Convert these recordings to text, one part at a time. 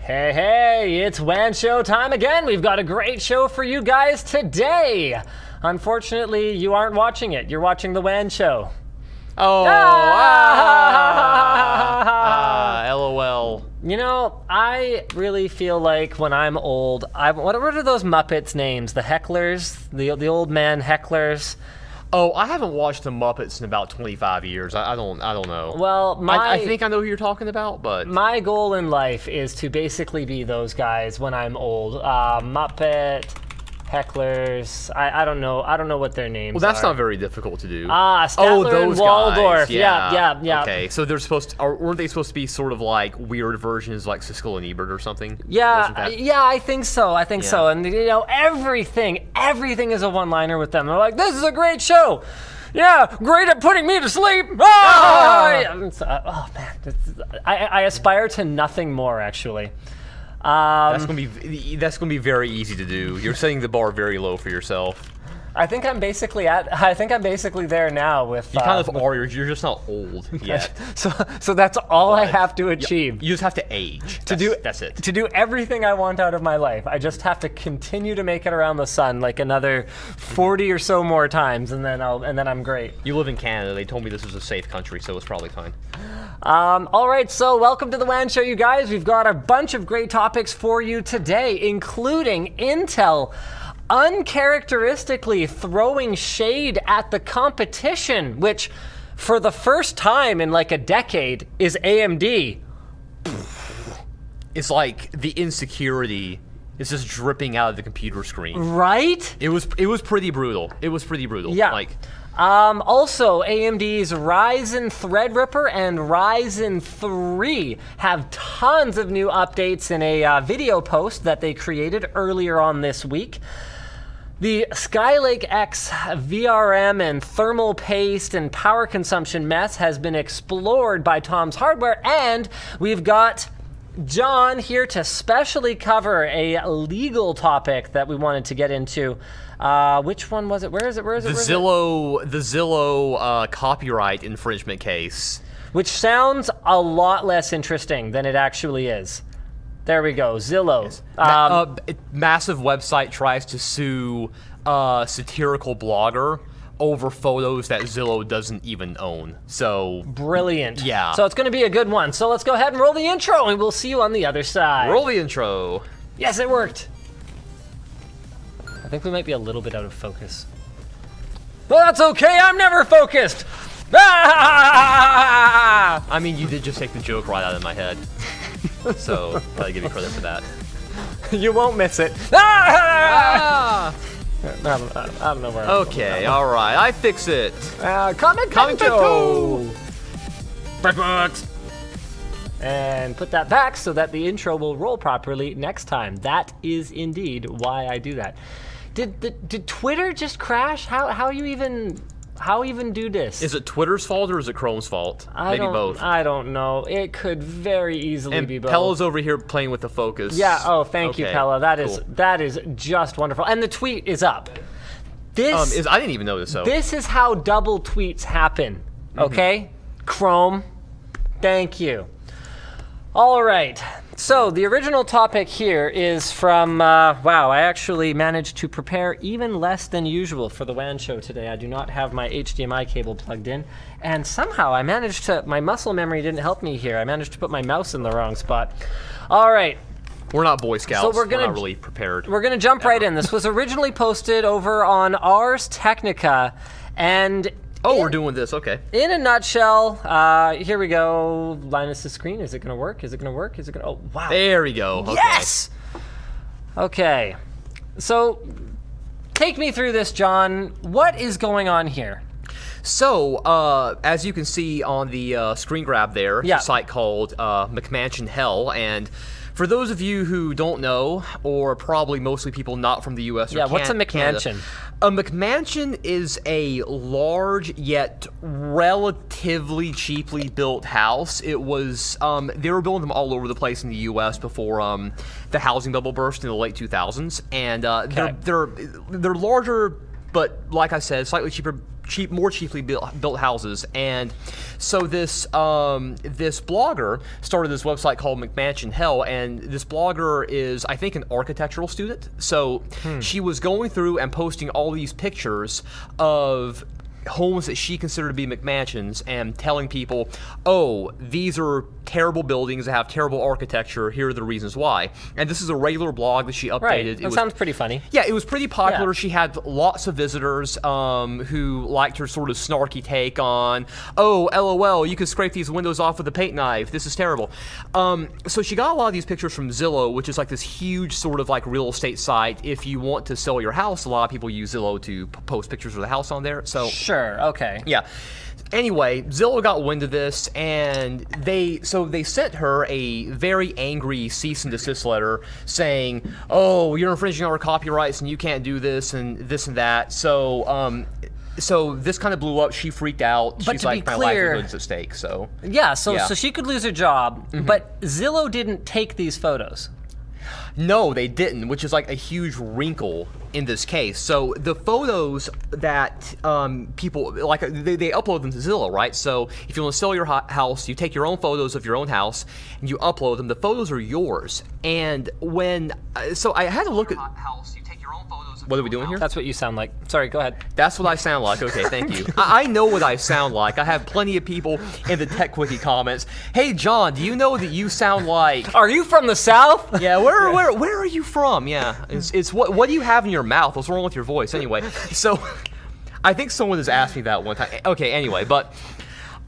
Hey, hey, it's WAN show time again. We've got a great show for you guys today. Unfortunately, you aren't watching it. You're watching the WAN show. Oh, LOL. You know, I really feel like when I'm old, what are those Muppets names? The hecklers? The old man hecklers? Oh, I haven't watched the Muppets in about 25 years. I don't know. Well, I think I know who you're talking about, but my goal in life is to basically be those guys when I'm old. Muppet hecklers. I don't know. I don't know what their names are. Well, that's not very difficult to do. Statler and Waldorf. Guys. Yeah. Okay, so they're supposed to, weren't they supposed to be sort of like weird versions like Siskel and Ebert or something? Yeah, I think so. I think so. And you know, everything is a one-liner with them. They're like, "This is a great show. Yeah, great at putting me to sleep." Oh man, I aspire to nothing more actually. That's gonna be very easy to do. You're setting the bar very low for yourself. I think I'm basically there now with. You kind of are. You're just not old yet. so that's all I have to achieve. You just have to age. That's it. To do everything I want out of my life, I just have to continue to make it around the sun like another 40 or so more times, and then I'm great. You live in Canada. They told me this was a safe country, so it's probably fine. All right, so welcome to the WAN show, you guys. We've got a bunch of great topics for you today, including Intel uncharacteristically throwing shade at the competition, which for the first time in like a decade is AMD. It's like the insecurity is just dripping out of the computer screen. Right? It was pretty brutal. It was pretty brutal. Yeah. Like, also, AMD's Ryzen Threadripper and Ryzen 3 have tons of new updates in a video post that they created earlier on this week. The Skylake-X VRM and thermal paste and power consumption mess has been explored by Tom's Hardware, and we've got John here to specially cover a legal topic that we wanted to get into. Which one was it? Where is it? The Zillow copyright infringement case. Which sounds a lot less interesting than it actually is. There we go, Zillow. Yes. Massive website tries to sue satirical blogger over photos that Zillow doesn't even own. So brilliant. Yeah. So it's going to be a good one. So let's go ahead and roll the intro, and we'll see you on the other side. Roll the intro. Yes, it worked. I think we might be a little bit out of focus. Well, that's okay. I'm never focused. I mean, you did just take the joke right out of my head. So, gotta give you credit for that. You won't miss it. I don't know where I'm okay, alright. iFixit. Comment Bento. Freshbooks. And put that back so that the intro will roll properly next time. That is indeed why I do that. Did Twitter just crash? How you even do this? Is it Twitter's fault or is it Chrome's fault? Maybe both. I don't know. It could very easily be both. Pella's over here playing with the focus. Yeah. Oh, thank you, Pella. That is just wonderful. And the tweet is up. This I didn't even notice. So this is how double tweets happen. Okay, Chrome. Thank you. All right. So the original topic here is from, wow, I actually managed to prepare even less than usual for the WAN show today. I do not have my HDMI cable plugged in, and somehow I managed to, my muscle memory didn't help me here. I managed to put my mouse in the wrong spot. All right. We're not Boy Scouts. So we're not really prepared. We're going to jump right in. This was originally posted over on Ars Technica, and we're doing this, okay. In a nutshell, here we go. Linus's screen, is it gonna work? Is it gonna work? Is it gonna, oh, wow. There we go, okay. Yes! Okay, so take me through this, John. What is going on here? So, as you can see on the screen grab there, it's a site called McMansion Hell, and for those of you who don't know, or probably mostly people not from the U.S. or Canada. What's a McMansion? A McMansion is a large yet relatively cheaply built house. It was they were building them all over the place in the U.S. before the housing bubble burst in the late 2000s, and they're larger, but like I said, slightly more cheaply built houses. And so this this blogger started this website called McMansion Hell, and this blogger is, I think, an architectural student. So she was going through and posting all these pictures of homes that she considered to be McMansions and telling people, oh, these are terrible buildings that have terrible architecture, here are the reasons why. And this is a regular blog that she updated. Right. That sounds pretty funny. Yeah, it was pretty popular. Yeah. She had lots of visitors who liked her sort of snarky take on, oh, LOL, you can scrape these windows off with a paint knife, this is terrible. So she got a lot of these pictures from Zillow, which is like this huge sort of like real estate site. If you want to sell your house, a lot of people use Zillow to post pictures of the house on there. So Sure, okay. yeah. Anyway, Zillow got wind of this, and they sent her a very angry cease and desist letter saying, "Oh, you're infringing our copyrights, and you can't do this and this and that." So, so this kind of blew up. She freaked out. But She's to like, be "My clear, livelihood's at stake." So yeah, so she could lose her job, but Zillow didn't take these photos. No, they didn't, which is like a huge wrinkle in this case. So the photos that people, like, they upload them to Zillow, right? So if you want to sell your house, you take your own photos of your own house and you upload them. The photos are yours. And when, so I had to look at... What are we doing here? That's what you sound like. Sorry, go ahead. That's what I sound like. Okay, thank you. I know what I sound like. I have plenty of people in the Tech Quickie comments. Hey, John, do you know that you sound like... Are you from the South? Yeah, where are you from? Yeah, it's what do you have in your mouth? What's wrong with your voice? Anyway, so I think someone has asked me that one time. Okay, anyway, but...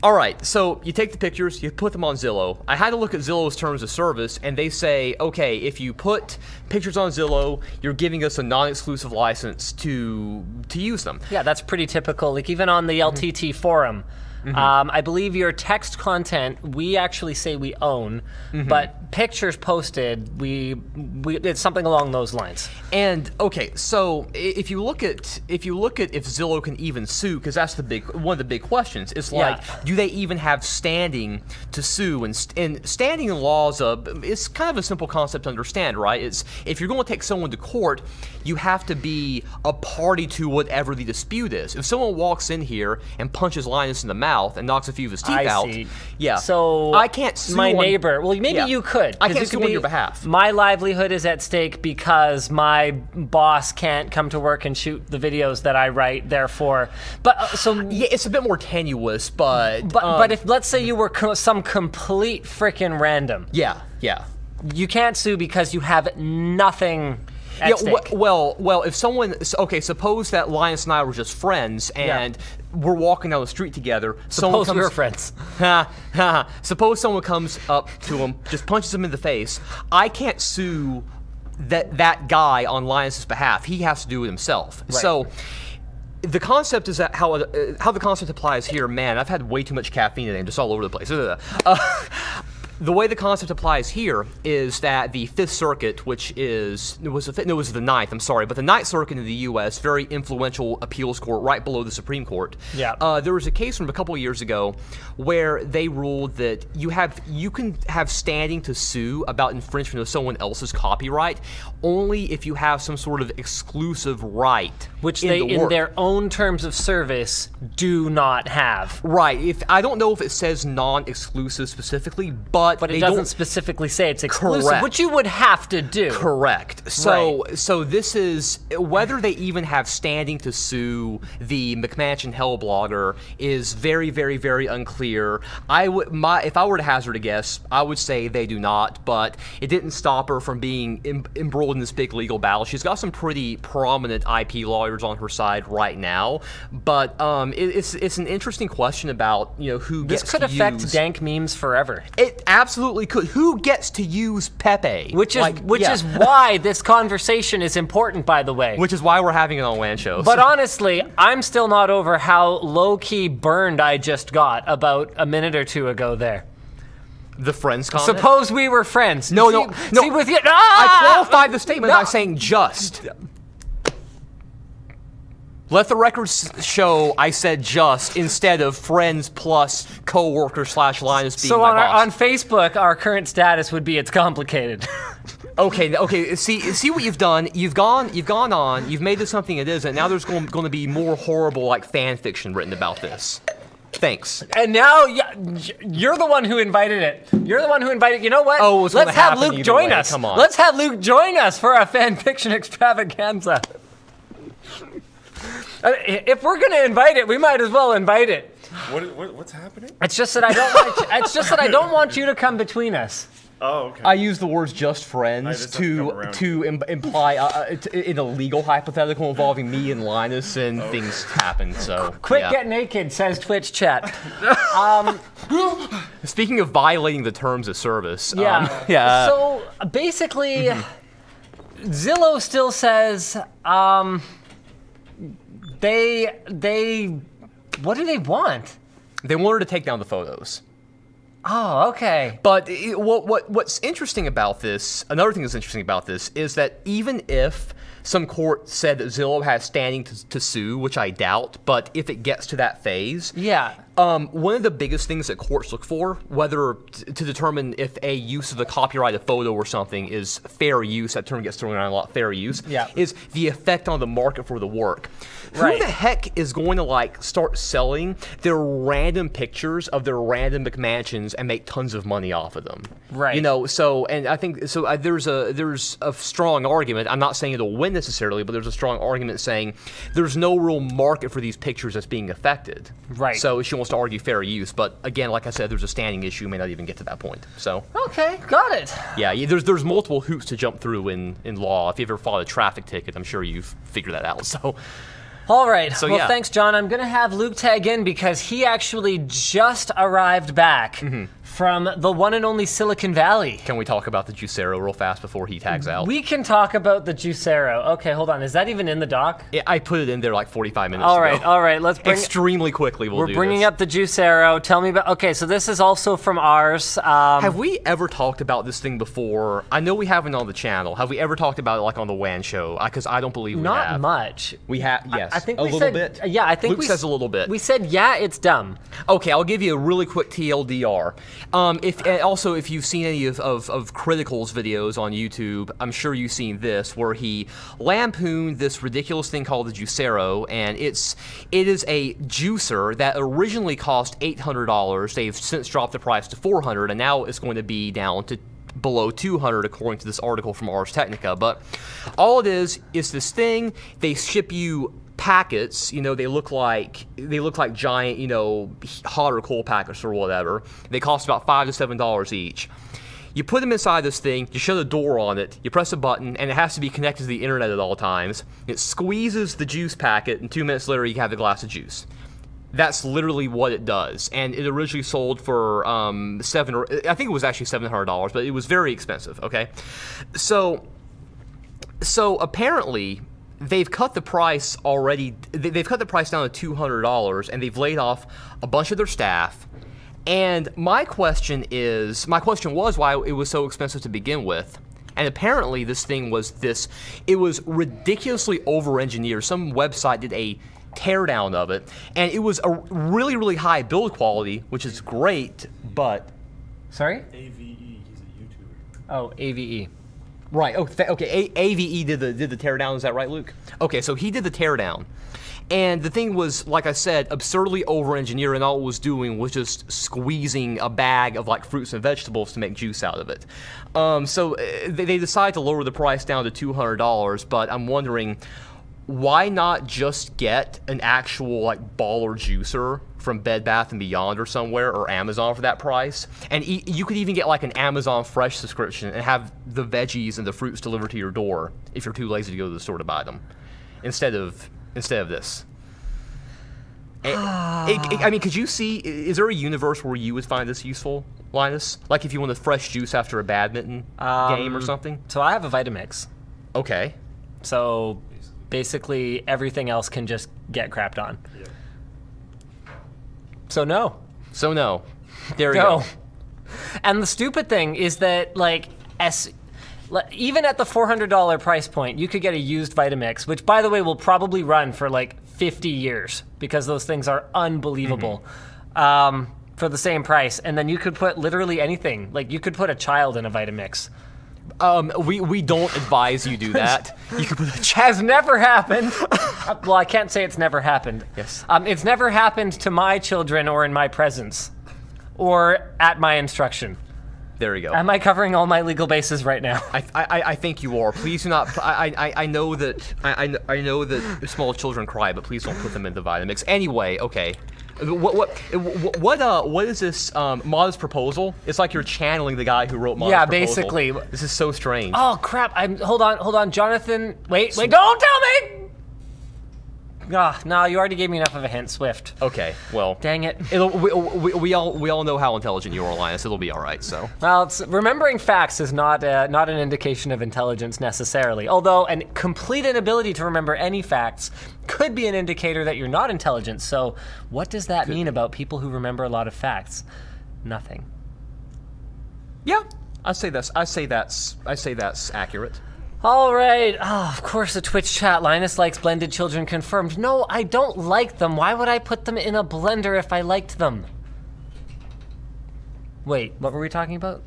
All right, so you take the pictures, you put them on Zillow. I had to look at Zillow's terms of service, and they say, okay, if you put pictures on Zillow, you're giving us a non-exclusive license to use them. Yeah, that's pretty typical. Like even on the LTT forum, I believe your text content we actually say we own, but pictures posted it's something along those lines. And okay, so if you look at if Zillow can even sue, because that's one of the big questions. It's like, do they even have standing to sue? And standing in laws, it's kind of a simple concept to understand, right? It's if you're going to take someone to court, you have to be a party to whatever the dispute is. If someone walks in here and punches Linus in the mouth and knocks a few of his teeth out, yeah, so I can't sue my neighbor. Well, maybe you could. I can't sue on your behalf. My livelihood is at stake because my boss can't come to work and shoot the videos that I write. Therefore, but yeah, it's a bit more tenuous, but if let's say you were some complete freaking random, yeah, you can't sue because you have nothing. Yeah, well, if someone, okay, suppose that Linus and I were just friends, and we're walking down the street together. Suppose we were friends. Suppose someone comes up to him, just punches him in the face. I can't sue that guy on Linus's behalf. He has to do it himself. Right. So the concept is that how the concept applies here. Man, I've had way too much caffeine today. I'm just all over the place. The way the concept applies here is that the Fifth Circuit, which was the Ninth, I'm sorry, but the Ninth Circuit in the U.S., very influential appeals court right below the Supreme Court. Yeah. There was a case from a couple of years ago where they ruled that you can have standing to sue about infringement of someone else's copyright only if you have some sort of exclusive right, which they, in their own terms of service, do not have. Right. I don't know if it says non-exclusive specifically, but it doesn't specifically say it's exclusive, correct, which you would have to do. Correct. So, so this is whether they even have standing to sue the McMansion Hell blogger is very, very, very unclear. If I were to hazard a guess, I would say they do not, but it didn't stop her from being embroiled in this big legal battle. She's got some pretty prominent IP lawyers on her side right now, but it's an interesting question about who gets to use. This could affect dank memes forever. It absolutely could. Who gets to use Pepe? Which is why this conversation is important, by the way. Which is why we're having it on WAN shows. But honestly, I'm still not over how low-key burned I just got about a minute or two ago there. The friends comment? Suppose we were friends. No. See, with you, I qualified the statement by saying just. Let the records show I said just instead of friends plus co-worker / Linus being my boss. So on Facebook, our current status would be it's complicated. Okay. See what you've done. You've gone on. You've made this something it isn't. Now there's going to be more horrible like fan fiction written about this. Thanks. And now you're the one who invited it. You're the one who invited. You know what? Oh, it's let's have happen Luke join way. us. Come on. Let's have Luke join us for a fan fiction extravaganza. If we're gonna invite it, we might as well invite it. What's happening? It's just that I don't want. It's just that I don't want you to come between us. Oh, okay. I use the words "just friends" to imply in a legal hypothetical involving me and Linus, and things happen. So Quick, get naked, says Twitch chat. Speaking of violating the terms of service, yeah. So basically, Zillow still says they what do they want? They want her to take down the photos. Oh, okay. But what's interesting about this, another thing that's interesting about this, is that even if some court said that Zillow has standing to sue, which I doubt, but if it gets to that phase, one of the biggest things that courts look for, whether to determine if a use of the copyrighted photo or something is fair use, that term gets thrown around a lot, fair use, is the effect on the market for the work. Who the heck is going to like start selling their random pictures of their random McMansions and make tons of money off of them? Right. You know, so, and I think, so there's a strong argument, I'm not saying it'll win necessarily, but there's a strong argument saying there's no real market for these pictures that's being affected. Right. So she wants to argue fair use, but again, like I said, there's a standing issue, may not even get to that point. So. Okay, got it. Yeah, there's multiple hoops to jump through in law. If you ever filed a traffic ticket, I'm sure you've figured that out, so. All right. So, well, thanks, John. I'm going to have Luke tag in because he actually just arrived back from the one and only Silicon Valley. Can we talk about the Juicero real fast before he tags out? We can talk about the Juicero. Okay, hold on. Is that even in the doc? I put it in there like 45 minutes ago. All right. Let's bring extremely quickly. We're bringing up the Juicero. Tell me about. Okay, so this is also from ours. Have we ever talked about this thing before? I know we haven't on the channel. Have we ever talked about it like on the WAN show? Because I don't believe we have. Not much. We have. Yes. I think a we little said, bit. Yeah, I think Luke says a little bit. We said it's dumb. Okay, I'll give you a really quick TLDR. If you've seen any of Critical's videos on YouTube, I'm sure you've seen this, where he lampooned this ridiculous thing called the Juicero, and it is a juicer that originally cost $800. They've since dropped the price to $400, and now it's going to be down to below $200 according to this article from Ars Technica. But all it is this thing. They ship you packets, you know, they look like giant, you know, hot or cold packets or whatever. They cost about $5 to $7 each. You put them inside this thing, you shut a door on it, you press a button, and it has to be connected to the internet at all times. It squeezes the juice packet, and 2 minutes later you have a glass of juice. That's literally what it does, and it originally sold for I think it was actually $700, but it was very expensive. Okay, so apparently they've cut the price already. They've cut the price down to $200, and they've laid off a bunch of their staff. And my question was why it was so expensive to begin with. And apparently this thing was it was ridiculously over-engineered. Some website did a teardown of it, and it was a really, really high build quality, which is great, but... Sorry? AVE, he's a YouTuber. Oh, AVE. Right. Okay. AVE did the teardown. Is that right, Luke? Okay. So he did the teardown, and the thing was, like I said, absurdly over-engineered, and all it was doing was just squeezing a bag of like fruits and vegetables to make juice out of it. So they decided to lower the price down to $200, but I'm wondering, why not just get an actual like baller juicer from Bed Bath & Beyond or somewhere, or Amazon for that price? And you could even get like an Amazon Fresh subscription and have the veggies and the fruits delivered to your door if you're too lazy to go to the store to buy them, instead of this. I mean, could you see, is there a universe where you would find this useful, Linus? Like if you want a fresh juice after a badminton game or something? So I have a Vitamix. Okay. So basically everything else can just get crapped on. Yeah. So no. There you go. And the stupid thing is that, like, even at the $400 price point, you could get a used Vitamix, which, by the way, will probably run for like 50 years because those things are unbelievable for the same price. And then you could put literally anything. Like, you could put a child in a Vitamix. We don't advise you do that. You can put a Has never happened. Well, I can't say it's never happened. Yes. It's never happened to my children or in my presence or at my instruction. There we go. Am I covering all my legal bases right now? I think you are. Please do not. I know that I know that small children cry, but please don't put them in the Vitamix. Anyway, okay. What is this Mod's proposal? It's like you're channeling the guy who wrote Mod's proposal. Yeah, basically. This is so strange. Oh crap! Hold on, Jonathan. Wait, don't tell me. No, you already gave me enough of a hint, Swift. Okay, well. Dang it. We all know how intelligent you are, Linus. It'll be all right. So. Well, remembering facts is not an indication of intelligence necessarily. Although a complete inability to remember any facts could be an indicator that you're not intelligent. So, what does that mean about people who remember a lot of facts? Nothing. Yeah, I say that's accurate. All right. Oh, of course, the Twitch chat. Linus likes blended children confirmed. No, I don't like them. Why would I put them in a blender if I liked them? Wait, what were we talking about?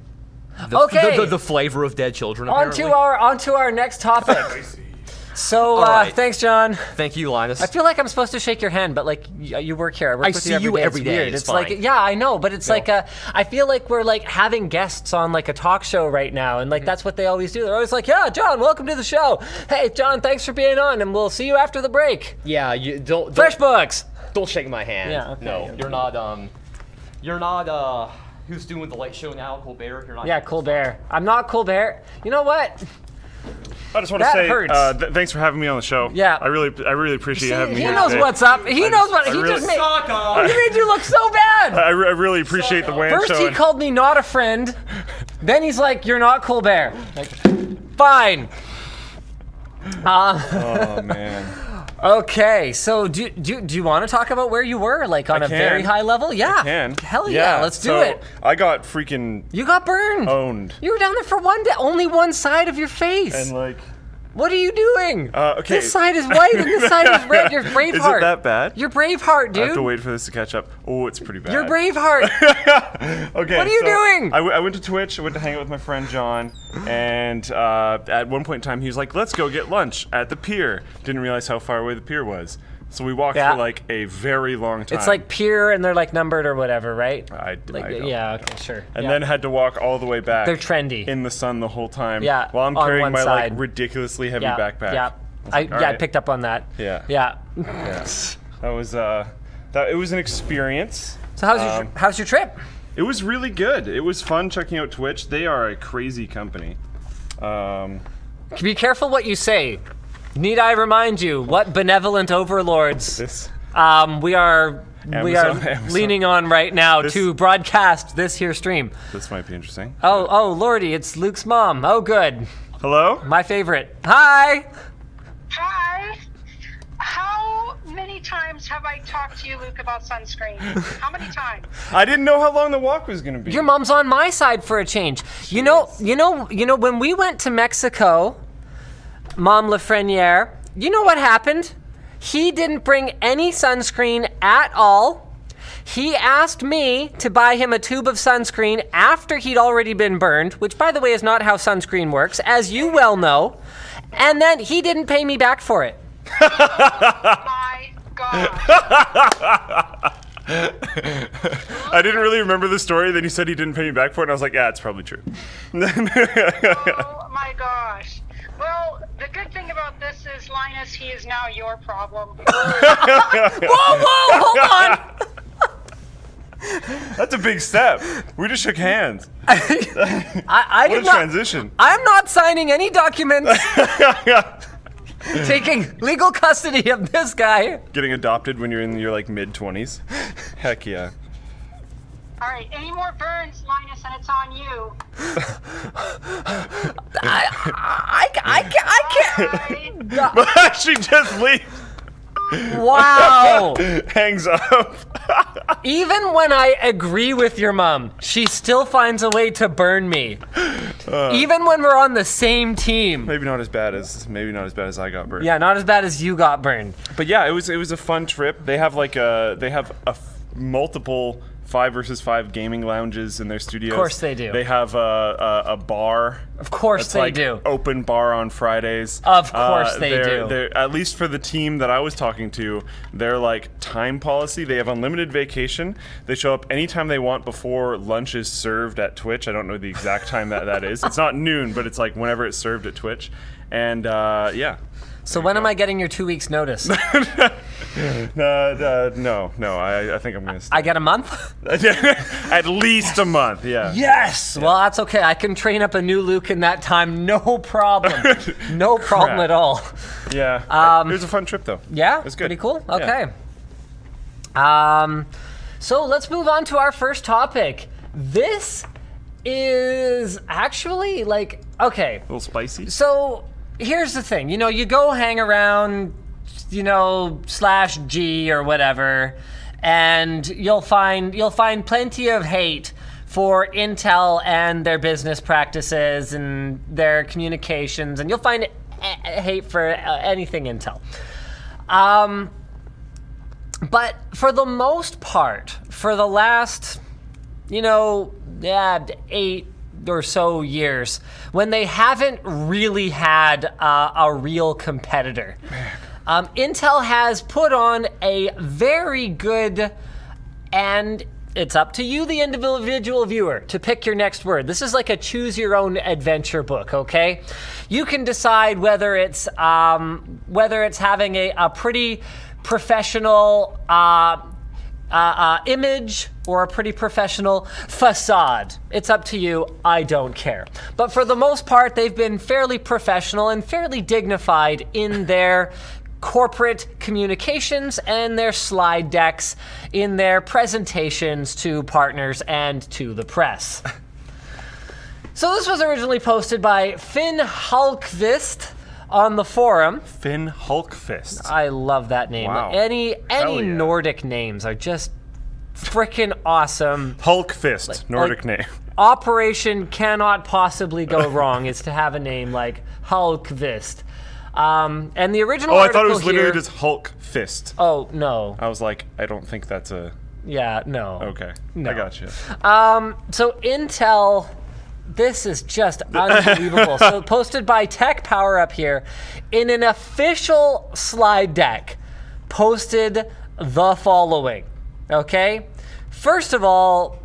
The flavor of dead children. Apparently. Onto our next topic. So, right. Thanks, John. Thank you, Linus. I feel like I'm supposed to shake your hand, but like you work here. I work with see you every day. It's like, yeah, I know, but it's like I feel like we're like having guests on like a talk show right now, and like that's what they always do. They're always like, yeah, John, welcome to the show. Hey, John, thanks for being on, and we'll see you after the break. Yeah, you don't Freshbooks. Don't shake my hand. Yeah, okay, no, okay. You're not. Who's doing the late show now? Colbert. You're not. Yeah, Colbert. I'm not Colbert. You know what? I just want to say thanks for having me on the show. Yeah. I really appreciate you having me He here knows today. what's up. He knows what he just made. He made you look so bad. I really appreciate the WAN First show. he called me not a friend, then he's like, "You're not Colbert." Like, fine. Oh man. Okay, so do you want to talk about where you were, like on a very high level? Yeah. I can. Hell yeah, let's do it. I got freaking You got burned. owned. You were down there for one day, only one side of your face. And like, what are you doing? okay. This side is white and this side is red. You're Braveheart. Is it that bad? You're Braveheart, dude. I have to wait for this to catch up. Oh, it's pretty bad. You're Braveheart. Okay. What are you doing? I went to Twitch. I went to hang out with my friend John, and at one point in time, he was like, "Let's go get lunch at the pier." Didn't realize how far away the pier was. So we walked for like a very long time. It's like pier and they're like numbered or whatever, right? I don't. Yeah, okay, sure. And then had to walk all the way back. They're trendy. In the sun the whole time. Yeah, While I'm on carrying one my side. like ridiculously heavy backpack. Yeah. I picked up on that. Yeah. Yeah. Yeah. That was it was an experience. So how's your trip? It was really good. It was fun checking out Twitch. They are a crazy company. Be careful what you say. Need I remind you what benevolent overlords we are Amazon. leaning on right now to broadcast this here stream. This might be interesting. Oh lordy, it's Luke's mom. Oh good. Hello? My favorite. Hi. Hi. How many times have I talked to you, Luke, about sunscreen? How many times? I didn't know how long the walk was gonna be. Your mom's on my side for a change. You know, when we went to Mexico, Mom Lafreniere, you know what happened? He didn't bring any sunscreen at all. He asked me to buy him a tube of sunscreen after he'd already been burned, which, by the way, is not how sunscreen works, as you well know. And then he didn't pay me back for it. My God. I didn't really remember the story. Then he said he didn't pay me back for it, and I was like, yeah, it's probably true. Oh my gosh. Well, the good thing about this is, Linus, he is now your problem. Whoa, hold on. That's a big step. We just shook hands. I What a transition. I'm not signing any documents taking legal custody of this guy. Getting adopted when you're in your like mid-20s. Heck yeah. All right, any more burns, Linus, and it's on you. I can't. But she just leaves. Wow. Hangs up. Even when I agree with your mom, she still finds a way to burn me. Even when we're on the same team. Maybe not as bad as I got burned. Yeah, not as bad as you got burned. But yeah, it was a fun trip. They have like multiple 5 versus 5 gaming lounges in their studios. Of course they do. They have a bar. Of course they like do. Open bar on Fridays. Of course they do. They're, at least for the team that I was talking to, their like time policy, they have unlimited vacation. They show up anytime they want before lunch is served at Twitch. I don't know the exact time that is. It's not noon, but it's like whenever it's served at Twitch. And yeah. So when am I getting your 2 weeks notice? No, I think I'm gonna stay. I get a month? At least a month, yeah. Yes! Well, that's okay. I can train up a new Luke in that time, no problem. No problem at all. Yeah. It was a fun trip, though. Yeah? It was good. Pretty cool? Okay. So let's move on to our first topic. This is actually, like, okay. A little spicy. So here's the thing. You know, you go hang around, you know, /G or whatever, and you'll find plenty of hate for Intel and their business practices and their communications, and you'll find hate for anything Intel. But for the most part, for the last, you know, 8 or so years, when they haven't really had a real competitor, Intel has put on a very good, and it's up to you, the individual viewer, to pick your next word. This is like a choose your own adventure book, okay? You can decide whether it's having a pretty professional image or a pretty professional facade. It's up to you. I don't care. But for the most part, they've been fairly professional and fairly dignified in their corporate communications and their slide decks, in their presentations to partners and to the press. So this was originally posted by Finn Hulkvist on the forum. Finn Hulkfist. I love that name. Wow. Any Yeah. Nordic names are just freaking awesome. Hulkfist, Nordic name. Operation cannot possibly go wrong is to have a name like Hulkvist. And the original I article thought it was literally here, just Hulk Fist. Oh, no. I was like, I don't think that's a... Yeah, no. Okay, No. I got you. So Intel, this is just unbelievable. So posted by Tech Power up here, in an official slide deck, posted the following, okay? First of all,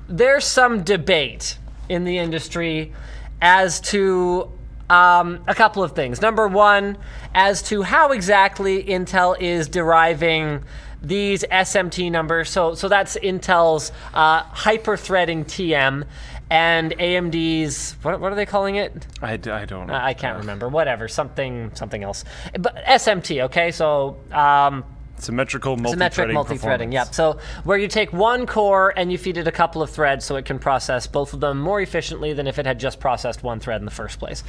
there's some debate in the industry as to a couple of things. Number one, as to how exactly Intel is deriving these SMT numbers. So that's Intel's hyper-threading TM and AMD's, what are they calling it? I don't know. I can't remember. Whatever, something else. But SMT, okay? So Symmetrical symmetric multi-threading, yep. So where you take one core and you feed it a couple of threads so it can process both of them more efficiently than if it had just processed one thread in the first place.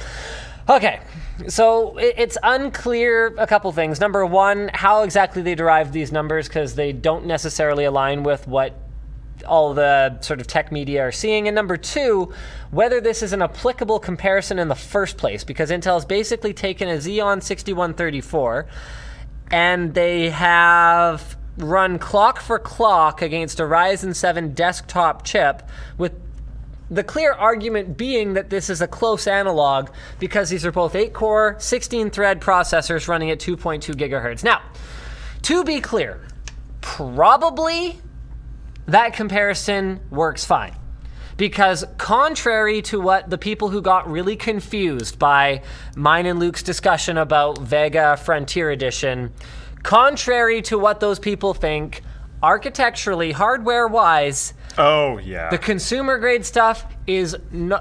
Okay, so it's unclear a couple things. Number one, how exactly they derive these numbers, because they don't necessarily align with what all the sort of tech media are seeing. And number two, whether this is an applicable comparison in the first place, because Intel's basically taken a Xeon 6134 and they have run clock for clock against a Ryzen 7 desktop chip, with the clear argument being that this is a close analog because these are both 8-core, 16-thread processors running at 2.2 gigahertz. Now, to be clear, probably that comparison works fine. Because contrary to what the people who got really confused by mine and Luke's discussion about Vega Frontier Edition, contrary to what those people think, architecturally, hardware-wise, oh yeah, the consumer-grade stuff is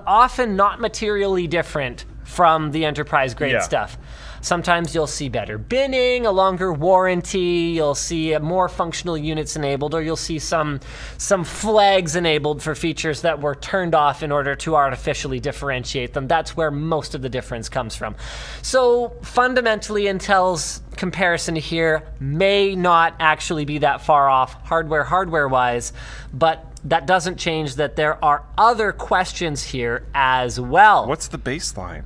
often not materially different from the enterprise-grade stuff. Sometimes you'll see better binning, a longer warranty, you'll see more functional units enabled, or you'll see some flags enabled for features that were turned off in order to artificially differentiate them. That's where most of the difference comes from. So fundamentally, Intel's comparison here may not actually be that far off hardware-wise, but that doesn't change that there are other questions here as well. What's the baseline?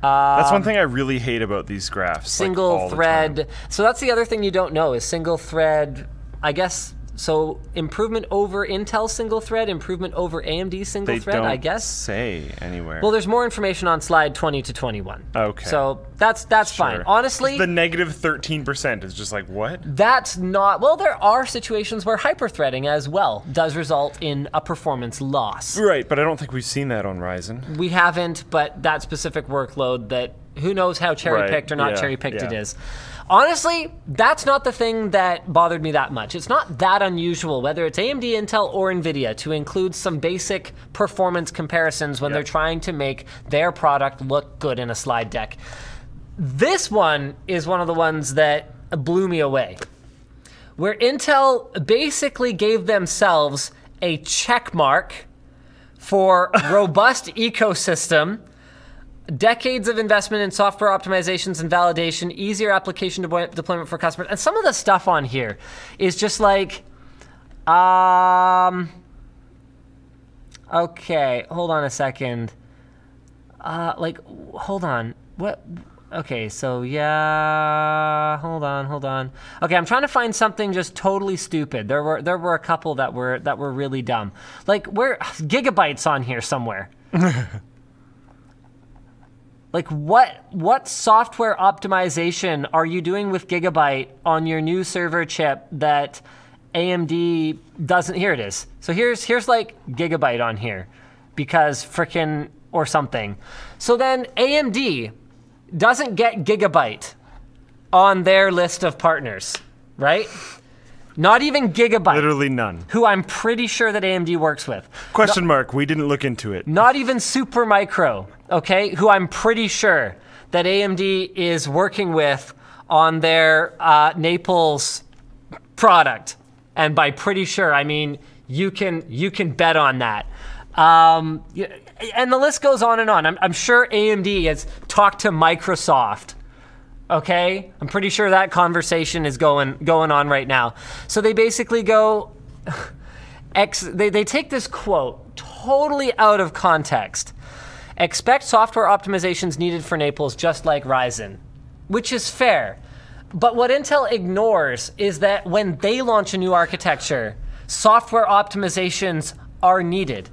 That's one thing I really hate about these graphs. Single like, thread. So that's the other thing you don't know is single thread. I guess So improvement over Intel single thread, improvement over AMD single thread, I guess. Say anywhere. Well, there's more information on slide 20 to 21. Okay. So that's fine. Honestly, the negative 13% is just like, what? That's not, well, there are situations where hyperthreading as well does result in a performance loss. Right, but I don't think we've seen that on Ryzen. We haven't, but that specific workload that who knows how cherry-picked or not cherry-picked it is. Honestly, that's not the thing that bothered me that much. It's not that unusual, whether it's AMD, Intel, or NVIDIA, to include some basic performance comparisons when they're trying to make their product look good in a slide deck. This one is one of the ones that blew me away, where Intel basically gave themselves a check mark for robust ecosystem, decades of investment in software optimizations and validation, easier application deployment for customers. And some of the stuff on here is just like, okay, hold on a second. Hold on. What? Okay, so yeah, hold on. Okay, I'm trying to find something just totally stupid. There were a couple that were really dumb. Like, where Gigabyte's on here somewhere. Like, what software optimization are you doing with Gigabyte on your new server chip that AMD doesn't? Here it is. So here's like Gigabyte on here, because frickin' or something. So then AMD doesn't get Gigabyte on their list of partners, right? Not even Gigabyte. Literally none. Who I'm pretty sure that AMD works with. Question mark, we didn't look into it. Not even Supermicro, okay, who I'm pretty sure that AMD is working with on their Naples product. And by pretty sure, I mean you can bet on that. And the list goes on and on. I'm sure AMD has talked to Microsoft. Okay, I'm pretty sure that conversation is going on right now. So they basically go, they take this quote totally out of context. Expect software optimizations needed for Naples just like Ryzen, which is fair. But what Intel ignores is that when they launch a new architecture, software optimizations are needed.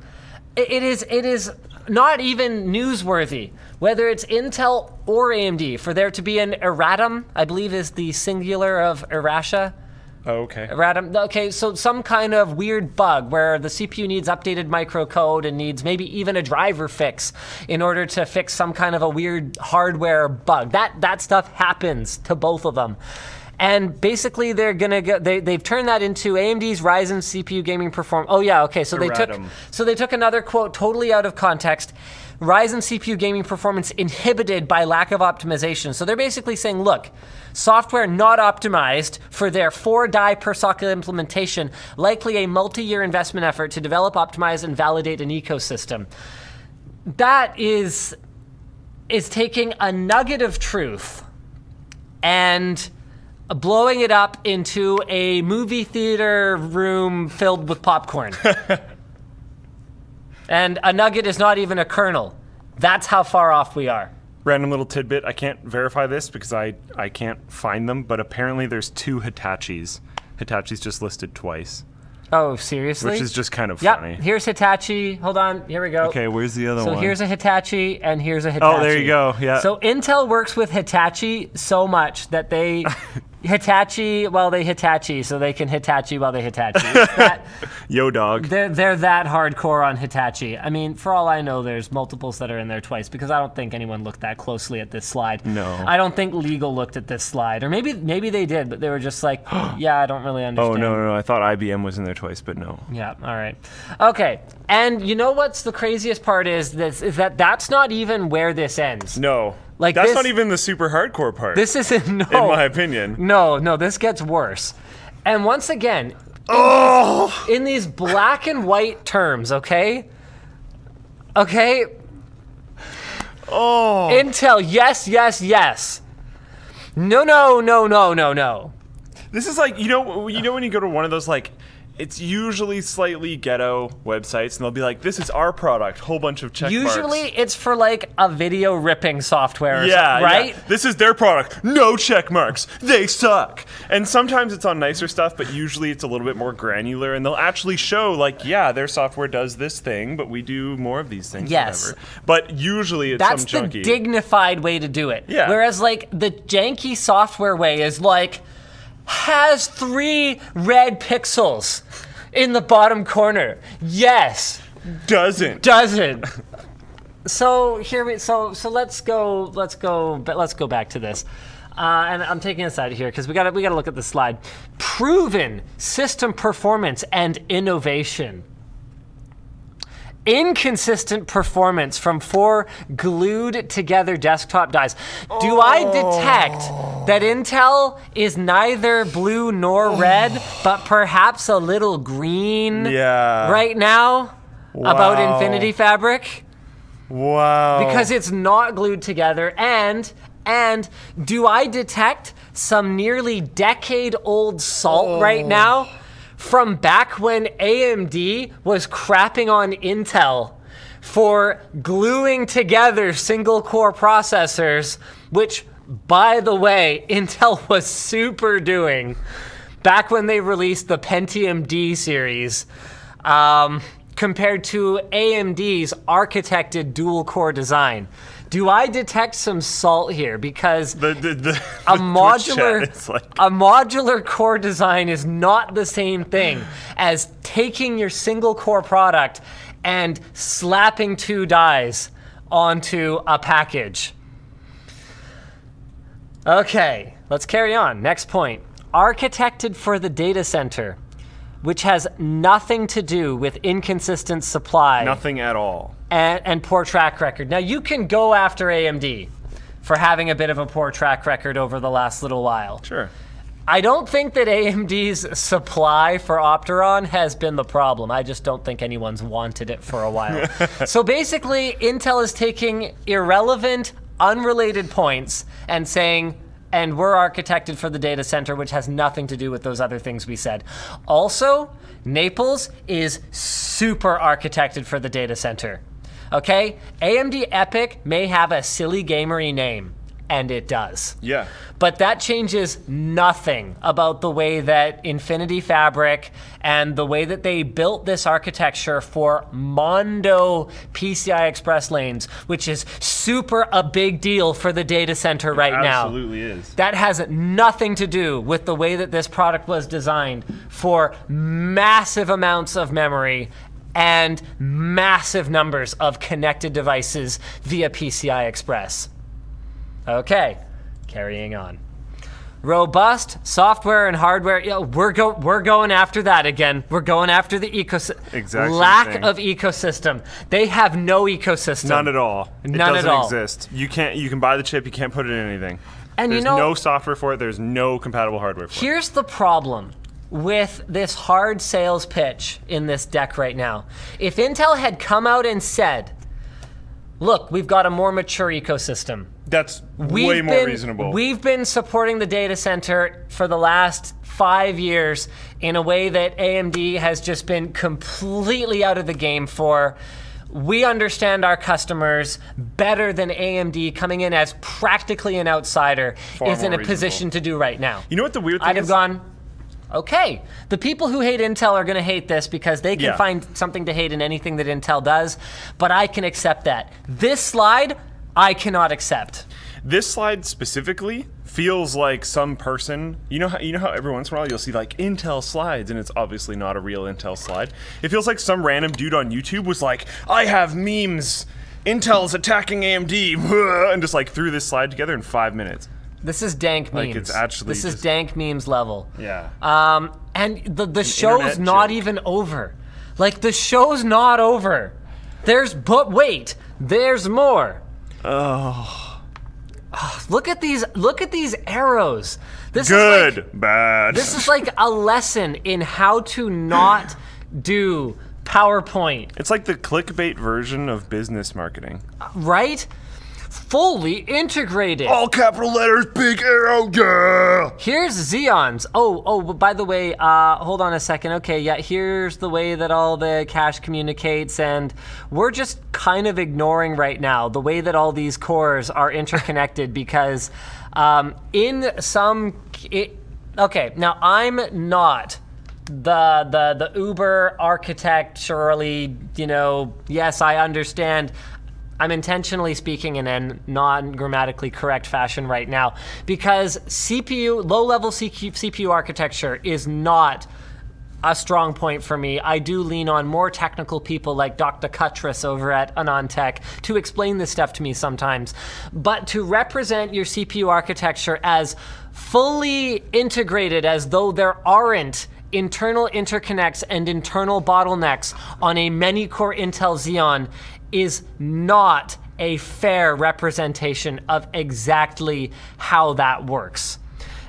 It is not even newsworthy, whether it's Intel or AMD, for there to be an erratum, I believe is the singular of errata. Oh, okay. Erratum, okay, so some kind of weird bug where the CPU needs updated microcode and needs maybe even a driver fix in order to fix some kind of a weird hardware bug. That stuff happens to both of them. And basically, they're gonna go. They've turned that into AMD's Ryzen CPU gaming performance. Oh yeah, okay. So they took another quote totally out of context. Ryzen CPU gaming performance inhibited by lack of optimization. So they're basically saying, look, software not optimized for their 4 die per socket implementation, likely a multi-year investment effort to develop, optimize, and validate an ecosystem. That is taking a nugget of truth and blowing it up into a movie theater room filled with popcorn. And a nugget is not even a kernel. That's how far off we are. Random little tidbit. I can't verify this because I can't find them, but apparently there's 2 Hitachis. Hitachi's just listed twice. Oh, seriously? Which is just kind of funny. Yep, here's Hitachi. Hold on, here we go. Okay, where's the other one? So here's a Hitachi and here's a Hitachi. Oh, there you go, yeah. So Intel works with Hitachi so much that they Hitachi while they Hitachi, so they can Hitachi while they Hitachi. Yo, dog. They're that hardcore on Hitachi. I mean, for all I know, there's multiples that are in there twice, because I don't think anyone looked that closely at this slide. No. I don't think legal looked at this slide. Or maybe they did, but they were just like, yeah, I don't really understand. Oh, no. I thought IBM was in there twice, but no. Yeah, all right. Okay, and you know what's the craziest part is that that's not even where this ends. No. Like that's not even the super hardcore part. This isn't, no. In my opinion. No, this gets worse. And once again, in these black and white terms, okay? Okay? Oh. Intel, yes. No. This is like, you know when you go to one of those like It's usually slightly ghetto websites, and they'll be like, "This is our product." Whole bunch of check marks. Usually, it's for like a video ripping software, right? Yeah. This is their product. No check marks. They suck. And sometimes it's on nicer stuff, but usually it's a little bit more granular, and they'll actually show like, yeah, their software does this thing, but we do more of these things. Yes. Whatever. But usually it's That's some chunky. the dignified way to do it. Yeah. Whereas like the janky software way is like, has 3 red pixels in the bottom corner. Yes. Doesn't. So let's go back to this. And I'm taking us out of here because we gotta look at the slide. Proven system performance and innovation. Inconsistent performance from 4 glued together desktop dies. Do I detect that Intel is neither blue nor red, but perhaps a little green right now about Infinity Fabric? Wow. Because it's not glued together, and do I detect some nearly decade-old salt right now from back when AMD was crapping on Intel for gluing together single-core processors, which, by the way, Intel was super doing back when they released the Pentium D series, compared to AMD's architected dual-core design. Do I detect some salt here? Because a modular core design is not the same thing as taking your single core product and slapping 2 dies onto a package. Okay, let's carry on. Next point. Architected for the data center, which has nothing to do with inconsistent supply. Nothing at all. And poor track record. Now, you can go after AMD for having a bit of a poor track record over the last little while. Sure. I don't think that AMD's supply for Opteron has been the problem. I just don't think anyone's wanted it for a while. So basically, Intel is taking irrelevant, unrelated points and saying, and we're architected for the data center, which has nothing to do with those other things we said. Also, Naples is super architected for the data center. Okay? AMD EPYC may have a silly gamery name, and it does. Yeah. But that changes nothing about the way that Infinity Fabric and the way that they built this architecture for Mondo PCI Express lanes, which is super a big deal for the data center right now. Absolutely is. That has nothing to do with the way that this product was designed for massive amounts of memory and massive numbers of connected devices via PCI Express. Okay, carrying on. Robust software and hardware. Yeah, we're going after that again. We're going after the ecosystem. Lack of ecosystem. They have no ecosystem. None at all. None at all. It doesn't exist. You can buy the chip. You can't put it in anything. And there's no software for it. There's no compatible hardware for it. Here's the problem with this hard sales pitch in this deck right now. If Intel had come out and said, look, we've got a more mature ecosystem. That's way more reasonable. We've been supporting the data center for the last 5 years in a way that AMD has just been completely out of the game for. We understand our customers better than AMD coming in as practically an outsider is in a position to do right now. You know what the weird thing I'd have gone, okay, the people who hate Intel are going to hate this because they can find something to hate in anything that Intel does, but I can accept that. This slide, I cannot accept. This slide specifically feels like some person, you know how every once in a while you'll see like Intel slides and it's obviously not a real Intel slide. It feels like some random dude on YouTube was like, I have memes, Intel's attacking AMD, and just like threw this slide together in 5 minutes. This is dank memes. Like it's actually this is dank memes level. Yeah. And the show's not even over. Like the show's not over. But wait, there's more. Oh. Look at these arrows. This Good, is like, bad. This is like a lesson in how to not do PowerPoint. It's like the clickbait version of business marketing. Right? fully integrated. All capital letters, big arrow, yeah! Here's Xeon's. Oh, by the way, hold on a second. Okay, yeah, here's the way that all the cache communicates, and we're just kind of ignoring right now the way that all these cores are interconnected because okay, now I'm not the uber architecturally, yes, I understand. I'm intentionally speaking in a non-grammatically correct fashion right now because low-level CPU architecture is not a strong point for me. I do lean on more technical people like Dr. Cuttress over at AnandTech to explain this stuff to me sometimes. But to represent your CPU architecture as fully integrated as though there aren't internal interconnects and internal bottlenecks on a many-core Intel Xeon is not a fair representation of exactly how that works.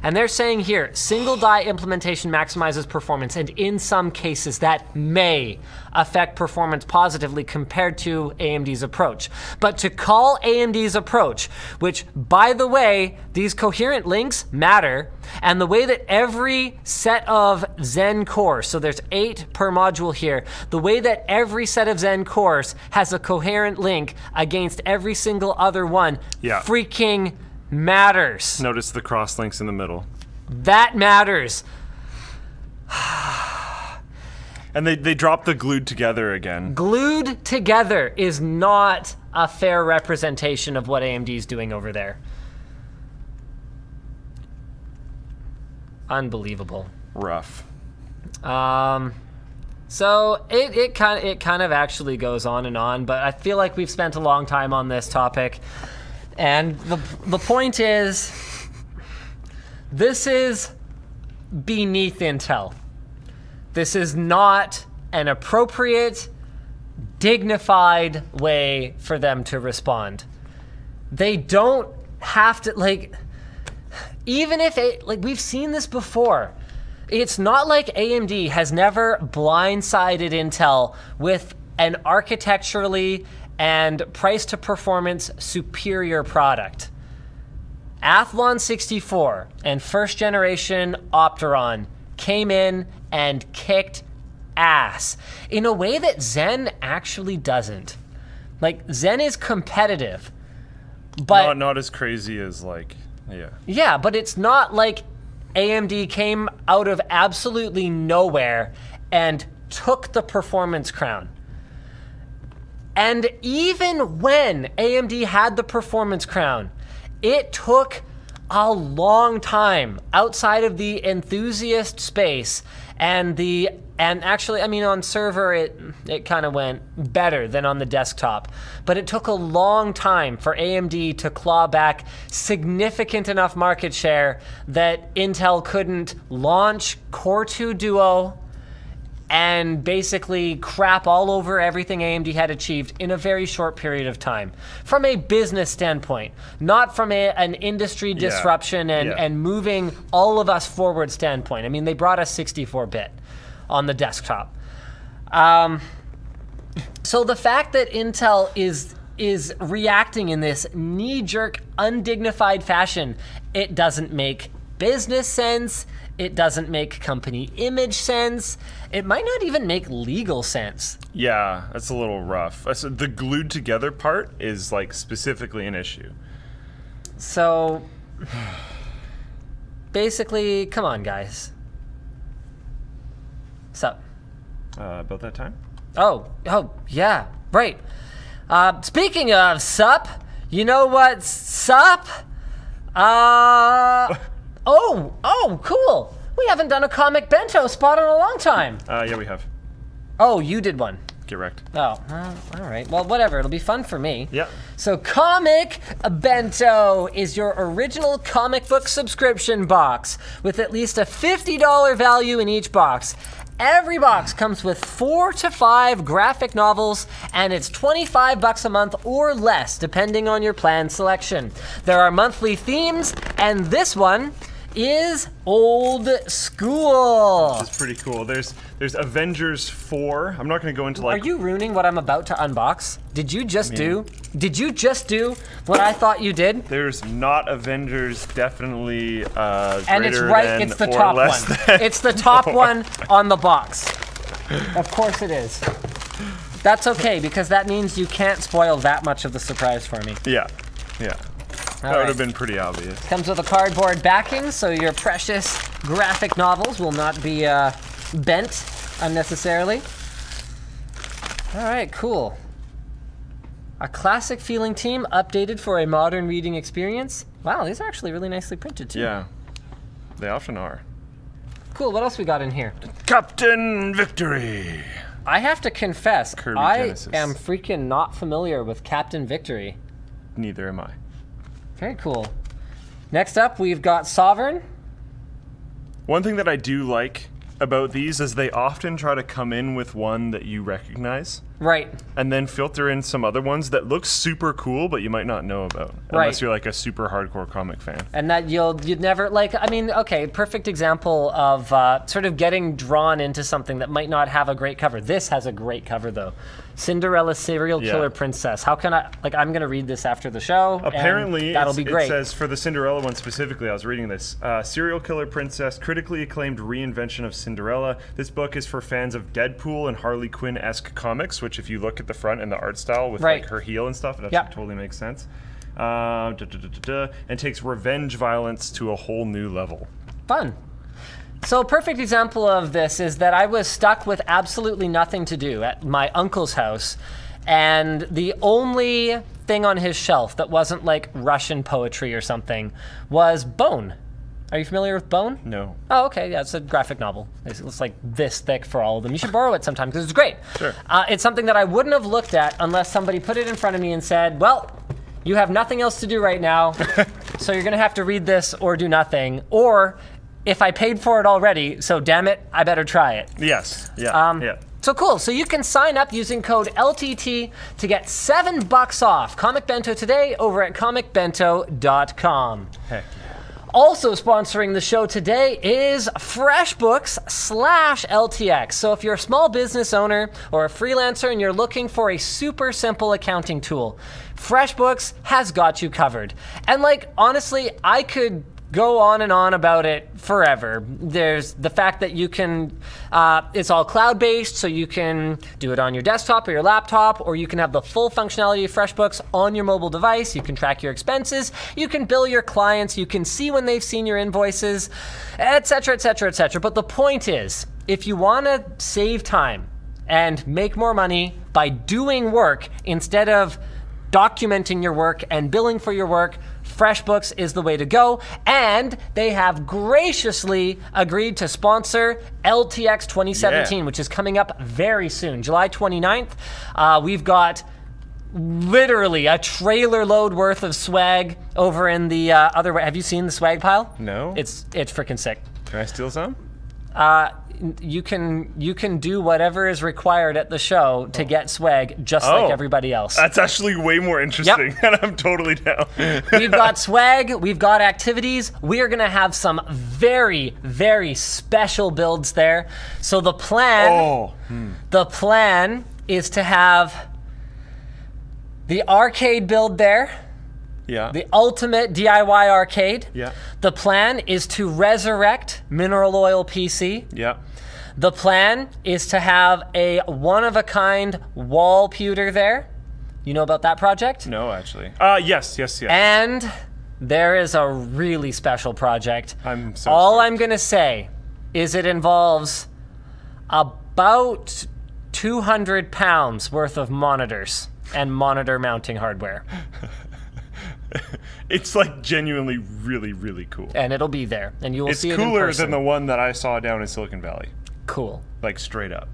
And they're saying here, single die implementation maximizes performance, and in some cases that may affect performance positively compared to AMD's approach. But to call AMD's approach, which, by the way, these coherent links matter, and the way that every set of Zen cores, so there's 8 per module here, the way that every set of Zen cores has a coherent link against every single other one, freaking matters. Notice the cross links in the middle. That matters. And they dropped the glued together again. Glued together is not a fair representation of what AMD's doing over there. Unbelievable. Rough. So it kind of actually goes on and on, but I feel like we've spent a long time on this topic. And the point is, this is beneath Intel. This is not an appropriate, dignified way for them to respond. They don't have to, even if, we've seen this before. It's not like AMD has never blindsided Intel with an architecturally and price to performance superior product. Athlon 64 and first generation Opteron came in and kicked ass in a way that Zen actually doesn't. Zen is competitive, but not as crazy as yeah, but it's not like AMD came out of absolutely nowhere and took the performance crown. And even when AMD had the performance crown, it took a long time outside of the enthusiast space and actually, I mean, on server it kind of went better than on the desktop. But it took a long time for AMD to claw back significant enough market share that Intel couldn't launch Core 2 Duo and basically crap all over everything AMD had achieved in a very short period of time. From a business standpoint, not from an industry disruption and moving all of us forward standpoint. I mean, they brought us 64-bit on the desktop. So the fact that Intel is reacting in this knee-jerk, undignified fashion, it doesn't make business sense. It doesn't make company image sense. It might not even make legal sense. Yeah, that's a little rough. The glued together part is specifically an issue. So basically, come on, guys. Sup? About that time? Oh, yeah, right. Speaking of sup, you know what's sup? Oh, cool. We haven't done a comic bento spot in a long time. Yeah, we have. Oh, you did one. Get wrecked. Oh, all right. Well, whatever. It'll be fun for me. Yeah. So Comic Bento is your original comic book subscription box with at least a $50 value in each box. Every box comes with 4 to 5 graphic novels, and it's $25 a month or less, depending on your plan selection. There are monthly themes, and this one is old school. It's pretty cool. There's Avengers 4. I'm not going to go into like... Are you ruining what I'm about to unbox? Did you just do what I thought you did? There's not Avengers definitely And it's greater right, than it's the or top less one. than It's the top 4. one on the box. Of course it is. That's okay, because that means you can't spoil that much of the surprise for me. Yeah. That would have been pretty obvious. Comes with a cardboard backing, so your precious graphic novels will not be bent unnecessarily. All right, cool. A classic feeling team updated for a modern reading experience. Wow, these are actually really nicely printed too. Yeah, they often are. Cool, what else we got in here? Captain Victory. I have to confess, Kirby I Genesis. am freaking not familiar with Captain Victory. Neither am I. Very cool. Next up, we've got Sovereign. One thing that I do like about these is they often try to come in with one that you recognize. Right. And then filter in some other ones that look super cool, but you might not know about. Right. Unless you're like a super hardcore comic fan. And that you'd never, like, I mean, okay, perfect example of sort of getting drawn into something that might not have a great cover. This has a great cover, though. Cinderella Serial Killer Princess. How can I, like, I'm going to read this after the show. Apparently, and that'll be great. It says, for the Cinderella one specifically, I was reading this, Serial Killer Princess, critically acclaimed reinvention of Cinderella. This book is for fans of Deadpool and Harley Quinn-esque comics, which if you look at the front and the art style with like her heel and stuff, that totally makes sense. And takes revenge violence to a whole new level. Fun. So a perfect example of this is that I was stuck with absolutely nothing to do at my uncle's house, and the only thing on his shelf that wasn't like Russian poetry or something was Bone. Are you familiar with Bone? No. Oh, okay, yeah, it's a graphic novel. It's like this thick for all of them. You should borrow it sometime because it's great. Sure. It's something that I wouldn't have looked at unless somebody put it in front of me and said, well, you have nothing else to do right now, so you're gonna have to read this or do nothing, or if I paid for it already, so damn it, I better try it. Yes, yeah. So cool, so you can sign up using code LTT to get $7 off Comic Bento today over at comicbento.com. Heck. Also sponsoring the show today is Freshbooks/LTX. So if you're a small business owner or a freelancer and you're looking for a super simple accounting tool, Freshbooks has got you covered. And like, honestly, I could go on and on about it forever. There's the fact that you can, it's all cloud-based, so you can do it on your desktop or your laptop, or you can have the full functionality of FreshBooks on your mobile device. You can track your expenses, you can bill your clients, you can see when they've seen your invoices, etc., etc., etc. But the point is, if you want to save time and make more money by doing work instead of documenting your work and billing for your work, FreshBooks is the way to go, and they have graciously agreed to sponsor LTX 2017, which is coming up very soon, July 29th. We've got literally a trailer load worth of swag over in the other way. Have you seen the swag pile? No. It's freaking sick. Can I steal some? You can do whatever is required at the show to get swag, just like everybody else. That's actually way more interesting, and I'm totally down. We've got swag, we've got activities. We are gonna have some very, very special builds there. So the plan, is to have the arcade build there. Yeah. The ultimate DIY arcade. Yeah. The plan is to resurrect Mineral Oil PC. Yeah. The plan is to have a one-of-a-kind wall pewter there. You know about that project? No, actually. Yes. And there is a really special project. I'm so All stoked. I'm gonna say is it involves about 200 pounds worth of monitors and monitor mounting hardware. It's like genuinely really, really cool. And it'll be there, and you will It's see it in cooler person. than the one that I saw down in Silicon Valley. Cool. Like straight up.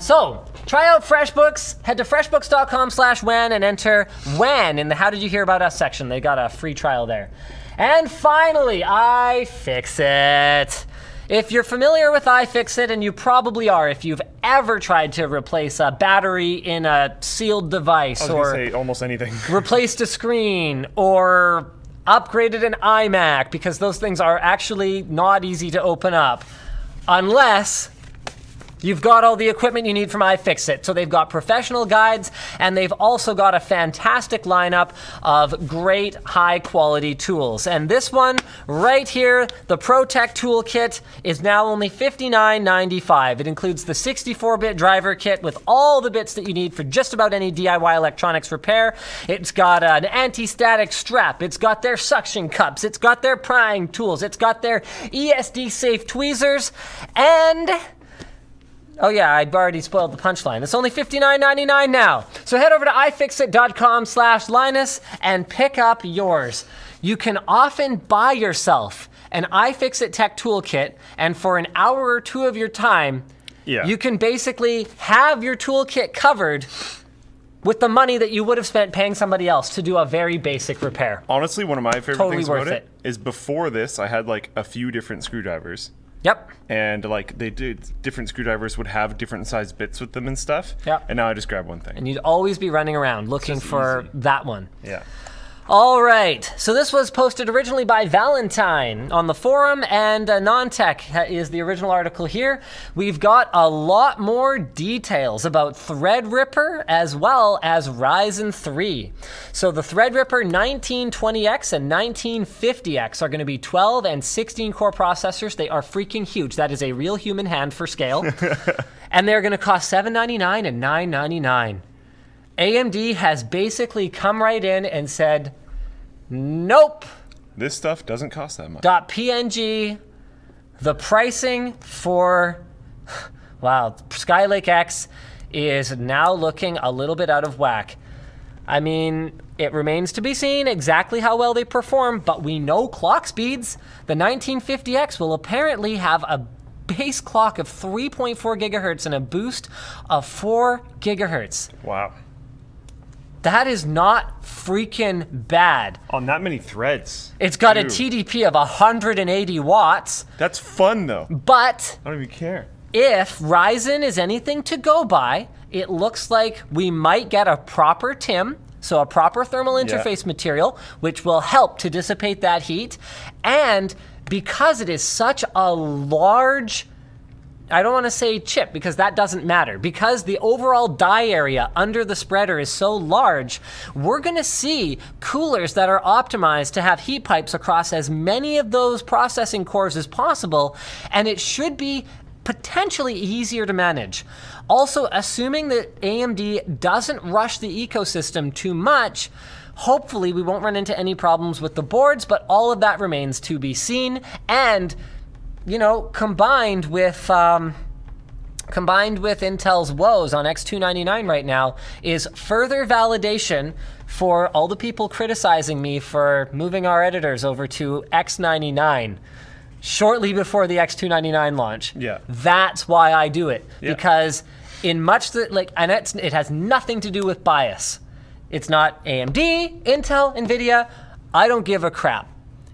So try out FreshBooks. Head to freshbooks.com/WAN and enter WAN in the How Did You Hear About Us section. They got a free trial there. And finally, iFixit. If you're familiar with iFixit, and you probably are if you've ever tried to replace a battery in a sealed device, I was or gonna say almost anything. replaced a screen, or upgraded an iMac, because those things are actually not easy to open up. Unless you've got all the equipment you need from iFixit. So they've got professional guides, and they've also got a fantastic lineup of great high-quality tools. And this one right here, the ProTech Toolkit, is now only $59.95. It includes the 64-bit driver kit with all the bits that you need for just about any DIY electronics repair. It's got an anti-static strap. It's got their suction cups. It's got their prying tools. It's got their ESD-safe tweezers. And... oh yeah, I'd already spoiled the punchline. It's only $59.99 now. So head over to ifixit.com/Linus and pick up yours. You can often buy yourself an iFixit Tech Toolkit, and for an hour or two of your time, you can basically have your toolkit covered with the money that you would have spent paying somebody else to do a very basic repair. Honestly, one of my favorite things about it is before this, I had like a few different screwdrivers. Yep. And like they did, different screwdrivers would have different sized bits with them and stuff. Yep. And now I just grab one thing. And you'd always be running around looking for that one. Yeah. All right, so this was posted originally by Valentine on the forum, and Non-Tech is the original article here. We've got a lot more details about Threadripper as well as Ryzen 3. So the Threadripper 1920X and 1950X are going to be 12 and 16 core processors. They are freaking huge. That is a real human hand for scale. And they're going to cost $799 and $999. AMD has basically come right in and said, nope. This stuff doesn't cost that much. .png, the pricing for, wow, Skylake-X is now looking a little bit out of whack. I mean, it remains to be seen exactly how well they perform, but we know clock speeds. The 1950X will apparently have a base clock of 3.4 gigahertz and a boost of 4 gigahertz. Wow. That is not freaking bad. On that many threads. It's got a TDP of 180 watts. That's fun, though. But I don't even care. If Ryzen is anything to go by, it looks like we might get a proper TIM, so a proper thermal interface material, which will help to dissipate that heat. And because it is such a large, I don't want to say chip because that doesn't matter. Because the overall die area under the spreader is so large, we're going to see coolers that are optimized to have heat pipes across as many of those processing cores as possible, and it should be potentially easier to manage. Also, assuming that AMD doesn't rush the ecosystem too much, hopefully we won't run into any problems with the boards, but all of that remains to be seen. And you know, combined with Intel's woes on X299 right now is further validation for all the people criticizing me for moving our editors over to X99 shortly before the X299 launch. Yeah. That's why I do it. Yeah. Because in much that, like, and it has nothing to do with bias. It's not AMD, Intel, NVIDIA. I don't give a crap.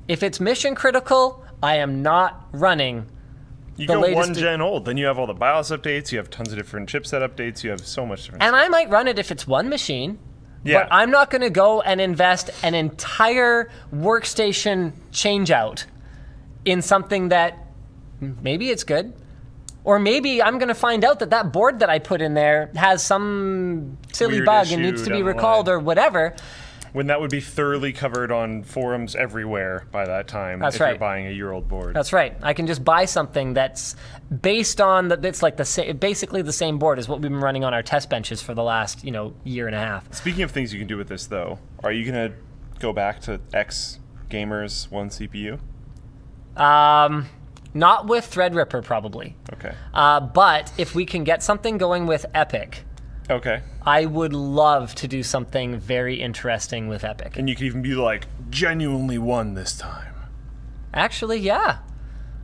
If it's mission critical, I am not running you go one gen old, then you have all the BIOS updates, you have tons of different chipset updates, you have so much different stuff. I might run it if it's one machine, but I'm not going to go and invest an entire workstation change-out in something that maybe it's good, or maybe I'm going to find out that that board that I put in there has some silly weird bug and needs to be recalled or whatever. When that would be thoroughly covered on forums everywhere by that time. That's if right. You're buying a year-old board. That's right. I can just buy something that's based on that's like basically the same board as what we've been running on our test benches for the last year and a half. Speaking of things you can do with this, though, are you gonna go back to X Gamers 1 CPU? Not with Threadripper, probably. Okay. But if we can get something going with EPYC. Okay. I would love to do something very interesting with EPYC. And you could even be like, genuinely won this time. Actually, yeah.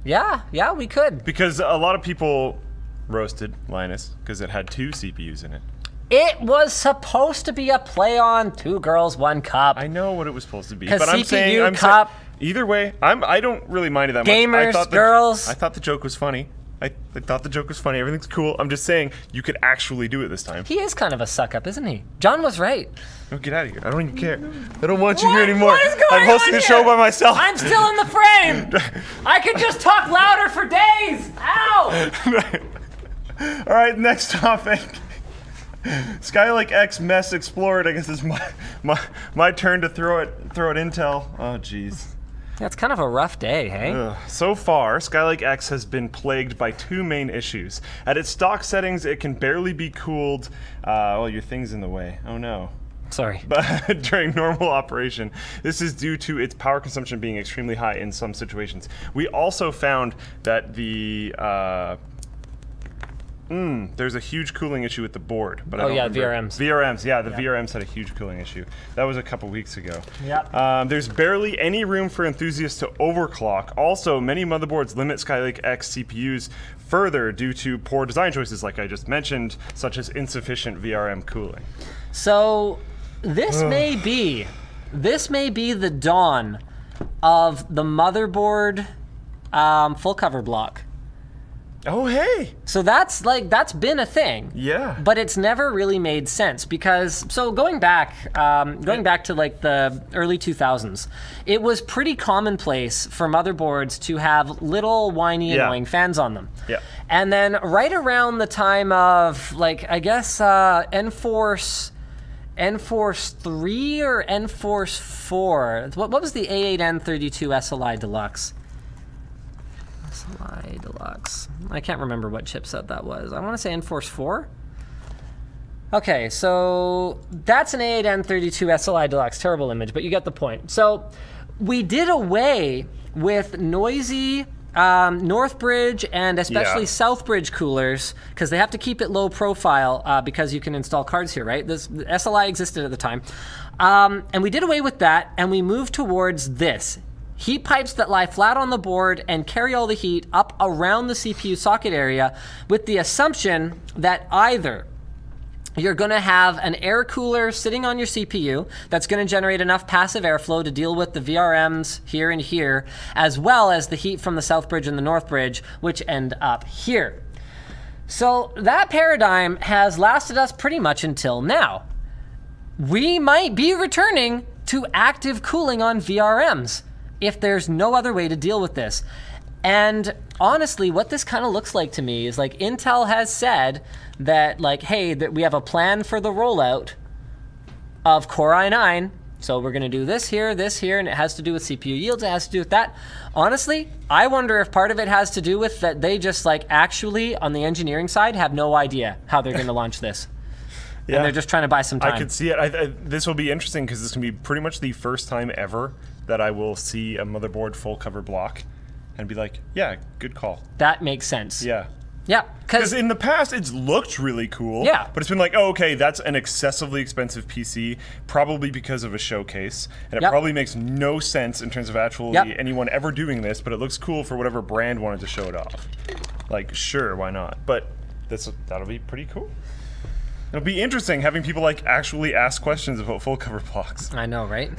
Yeah, we could. Because a lot of people roasted Linus because it had 2 CPUs in it. It was supposed to be a play on 2 girls, 1 cup. I know what it was supposed to be, but I'm cup. Either way, I don't really mind it that Gamers, much. girls. I thought the joke was funny. I thought the joke was funny. Everything's cool. I'm just saying you could actually do it this time. He is kind of a suck-up, isn't he? John was right. No, get out of here. I don't even care. I don't want you here anymore. What is going I'm hosting on the show here? by myself. I'm still in the frame! I could just talk louder for days! Ow! All right, next topic. Skylake-X mess explored. I guess it's my turn to throw it intel. Oh, jeez. Yeah, it's kind of a rough day, hey? So far, Skylake-X has been plagued by two main issues. At its stock settings, it can barely be cooled. Well, your thing's in the way. Oh no. Sorry. But during normal operation, this is due to its power consumption being extremely high in some situations. We also found that the there's a huge cooling issue with the board. But I don't remember. VRMs. VRMs, yeah, the VRMs had a huge cooling issue. That was a couple weeks ago. Yep. There's barely any room for enthusiasts to overclock. Also, many motherboards limit Skylake-X CPUs further due to poor design choices, like I just mentioned, such as insufficient VRM cooling. So this may be the dawn of the motherboard full cover block. Oh, hey! So that's been a thing. Yeah. But it's never really made sense because, so going back to like the early 2000s, it was pretty commonplace for motherboards to have little whiny annoying fans on them. Yeah. And then right around the time of like, I guess Enforce 3 or Enforce 4, what was the A8N32 SLI Deluxe? SLI Deluxe. I can't remember what chipset that was. I want to say Enforce 4. Okay, so that's an A8N32 SLI Deluxe. Terrible image, but you get the point. So we did away with noisy Northbridge and especially Southbridge coolers because they have to keep it low profile because you can install cards here, right? The SLI existed at the time. And we did away with that and we moved towards this. Heat pipes that lie flat on the board and carry all the heat up around the CPU socket area with the assumption that either you're going to have an air cooler sitting on your CPU that's going to generate enough passive airflow to deal with the VRMs here and here, as well as the heat from the Southbridge and the Northbridge, which end up here. So that paradigm has lasted us pretty much until now. We might be returning to active cooling on VRMs if there's no other way to deal with this. And honestly, what this kind of looks like to me is like Intel has said that like, hey, that we have a plan for the rollout of Core i9. So we're gonna do this here, and it has to do with CPU yields, it has to do with that. Honestly, I wonder if part of it has to do with that they just like actually on the engineering side have no idea how they're gonna launch this. Yeah. And they're just trying to buy some time. I could see it. This will be interesting because this can be pretty much the first time ever that I will see a motherboard full cover block and be like, yeah, good call. That makes sense. Yeah. Yeah. Because in the past, it's looked really cool. Yeah. But it's been like, oh, okay, that's an excessively expensive PC, probably because of a showcase. And it probably makes no sense in terms of actually anyone ever doing this, but it looks cool for whatever brand wanted to show it off. Like, sure, why not? But that'll be pretty cool. It'll be interesting having people like actually ask questions about full cover blocks. I know, right?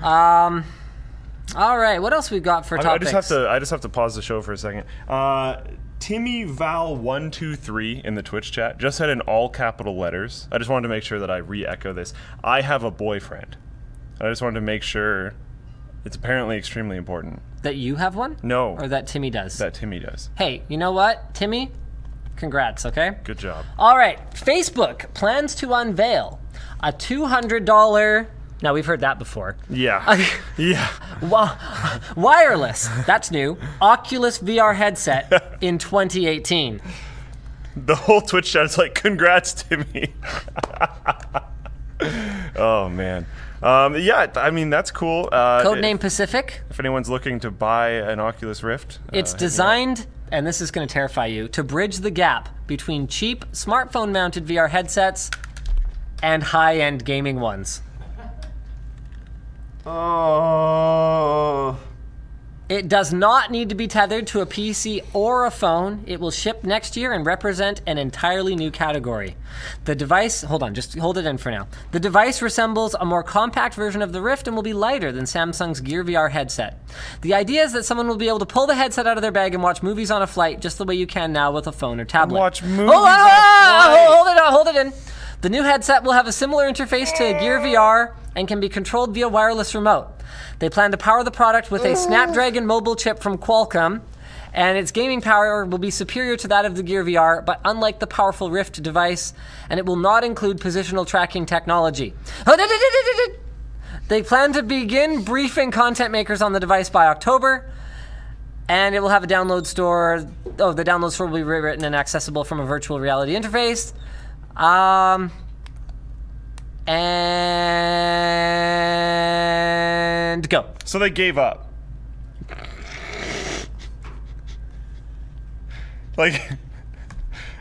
All right, what else we got for topics? I just have to pause the show for a second. Timmy Val123 in the Twitch chat just said in all capital letters. I just wanted to make sure that I re-echo this. I have a boyfriend. I just wanted to make sure. It's apparently extremely important. That you have one? No. Or that Timmy does? That Timmy does. Hey, you know what, Timmy? Congrats, okay? Good job. All right, Facebook plans to unveil a $200... Now, we've heard that before. Yeah. Yeah. Wireless, that's new, Oculus VR headset in 2018. The whole Twitch chat is like, congrats, Timmy. Oh, man. Yeah, I mean, that's cool. Codename Pacific. If anyone's looking to buy an Oculus Rift. It's designed, and this is going to terrify you, to bridge the gap between cheap smartphone-mounted VR headsets and high-end gaming ones. Oh. It does not need to be tethered to a PC or a phone. It will ship next year and represent an entirely new category. The device, hold on, just hold it in for now. The device resembles a more compact version of the Rift and will be lighter than Samsung's Gear VR headset. The idea is that someone will be able to pull the headset out of their bag and watch movies on a flight just the way you can now with a phone or tablet. Watch movies hold on, on a flight. hold it in. The new headset will have a similar interface to Gear VR and can be controlled via wireless remote. They plan to power the product with a Snapdragon mobile chip from Qualcomm, and its gaming power will be superior to that of the Gear VR, but unlike the powerful Rift device, and it will not include positional tracking technology. They plan to begin briefing content makers on the device by October, and it will have a download store. Oh, the download store will be rewritten and accessible from a virtual reality interface. And go. So they gave up. Like,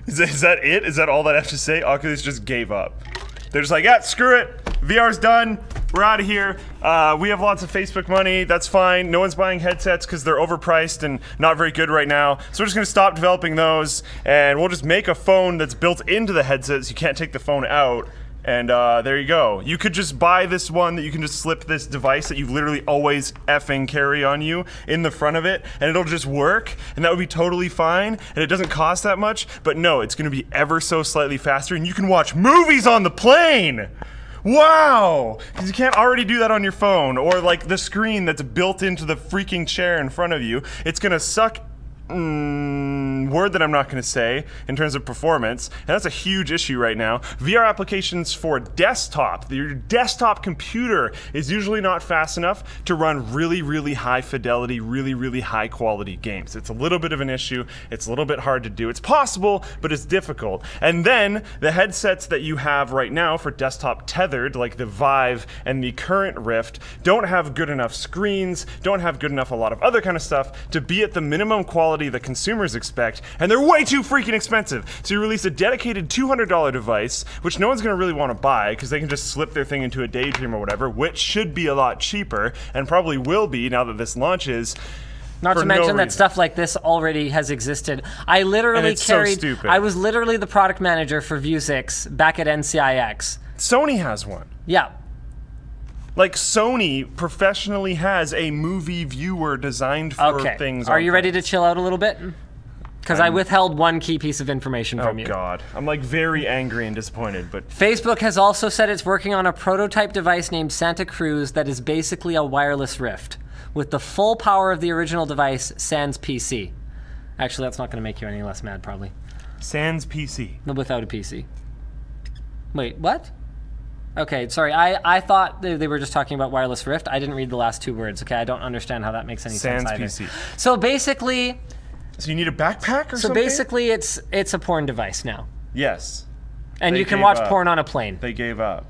is that it? Is that all that I have to say? Oculus just gave up. They're just like, yeah, screw it. VR's done. We're out of here. We have lots of Facebook money. That's fine. No one's buying headsets because they're overpriced and not very good right now. So we're just going to stop developing those, and we'll just make a phone that's built into the headset so you can't take the phone out. And there you go. You could just buy this one that you can just slip this device that you literally always effing carry on you in the front of it, and it'll just work, and that would be totally fine, and it doesn't cost that much. But no, it's going to be ever so slightly faster, and you can watch movies on the plane! Wow! Because you can't already do that on your phone, or like the screen that's built into the freaking chair in front of you. It's going to suck word that I'm not going to say in terms of performance, and that's a huge issue right now. VR applications for desktop, your desktop computer is usually not fast enough to run really high fidelity, really high quality games. It's a little bit of an issue. It's a little bit hard to do. It's possible, but it's difficult. And then the headsets that you have right now for desktop tethered, like the Vive and the current Rift, don't have good enough screens, don't have good enough a lot of other kind of stuff to be at the minimum quality that consumers expect, and they're way too freaking expensive. So you release a dedicated $200 device, which no one's gonna really want to buy because they can just slip their thing into a Daydream or whatever, which should be a lot cheaper and probably will be now that this launches. Not to mention that stuff like this already has existed. I literally carried. So stupid. I was literally the product manager for Vuzix back at NCIX. Sony has one. Yeah. Like, Sony professionally has a movie viewer designed for things. Are you ready to chill out a little bit? Because I withheld one key piece of information from you. Oh God, I'm like very angry and disappointed, but... Facebook has also said it's working on a prototype device named Santa Cruz that is basically a wireless Rift, with the full power of the original device, sans PC. Actually, that's not going to make you any less mad, probably. Sans PC. No, without a PC. Wait, what? Okay, sorry, I thought they were just talking about wireless Rift. I didn't read the last two words, okay? I don't understand how that makes any sense either. Sans PC. So basically... So you need a backpack or something? So basically it's a porn device now. Yes. And you can watch porn on a plane. They gave up.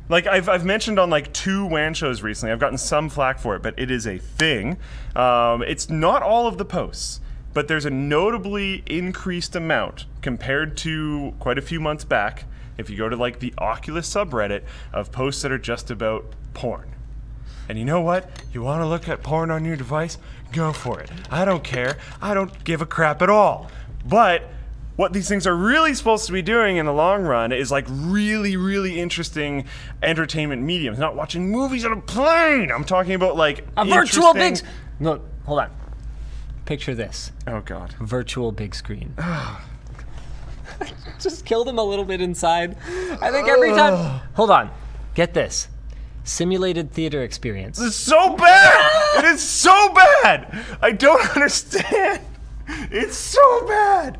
Like, I've mentioned on like 2 WAN shows recently, I've gotten some flack for it, but it is a thing. It's not all of the posts, but there's a notably increased amount compared to quite a few months back, if you go to like the Oculus subreddit, of posts that are just about porn. And you know what? You want to look at porn on your device? Go for it. I don't care. I don't give a crap at all. But what these things are really supposed to be doing in the long run is like really interesting entertainment mediums. Not watching movies on a plane. I'm talking about like a virtual big... Look, hold on. Picture this. Oh God. Virtual big screen. Just killed him a little bit inside. I think every time... Hold on. Get this. Simulated theater experience. This is so bad! It is so bad! I don't understand. It's so bad.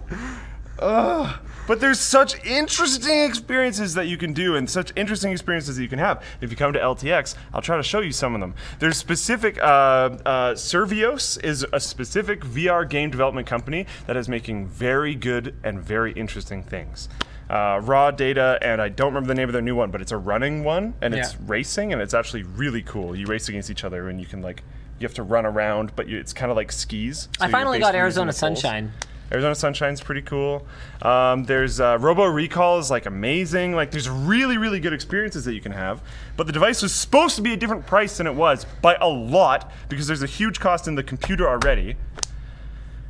But there's such interesting experiences that you can do and such interesting experiences that you can have. If you come to LTX, I'll try to show you some of them. There's specific, Servios is a specific VR game development company that is making very good and very interesting things. Raw data, and I don't remember the name of their new one, but it's a running one, and it's racing, and it's actually really cool. You race against each other, and you can like, you have to run around, but it's kind of like skis. So I finally got Arizona Sunshine. Arizona Sunshine's pretty cool. There's Robo Recall is like amazing. Like there's really, really good experiences that you can have. But the device was supposed to be a different price than it was by a lot because there's a huge cost in the computer already.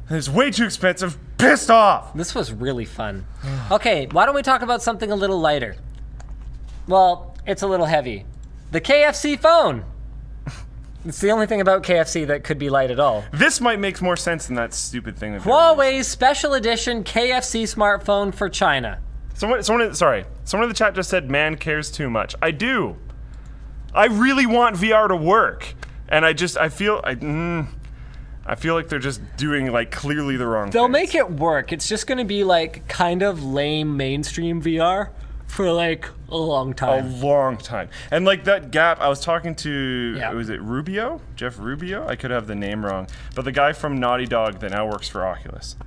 And it's way too expensive. Pissed off. This was really fun. Okay, why don't we talk about something a little lighter? Well, it's a little heavy. The KFC phone. It's the only thing about KFC that could be light at all. This might make more sense than that stupid thing. That Huawei's special edition KFC smartphone for China. Someone in the chat just said, "Man cares too much." I do. I really want VR to work, and I feel like they're just doing like clearly the wrong. They'll things. make it work. It's just going to be like kind of lame mainstream VR for like a long time. A long time. And like that gap, I was talking to, was it Rubio? Jeff Rubio? I could have the name wrong. But the guy from Naughty Dog that now works for Oculus.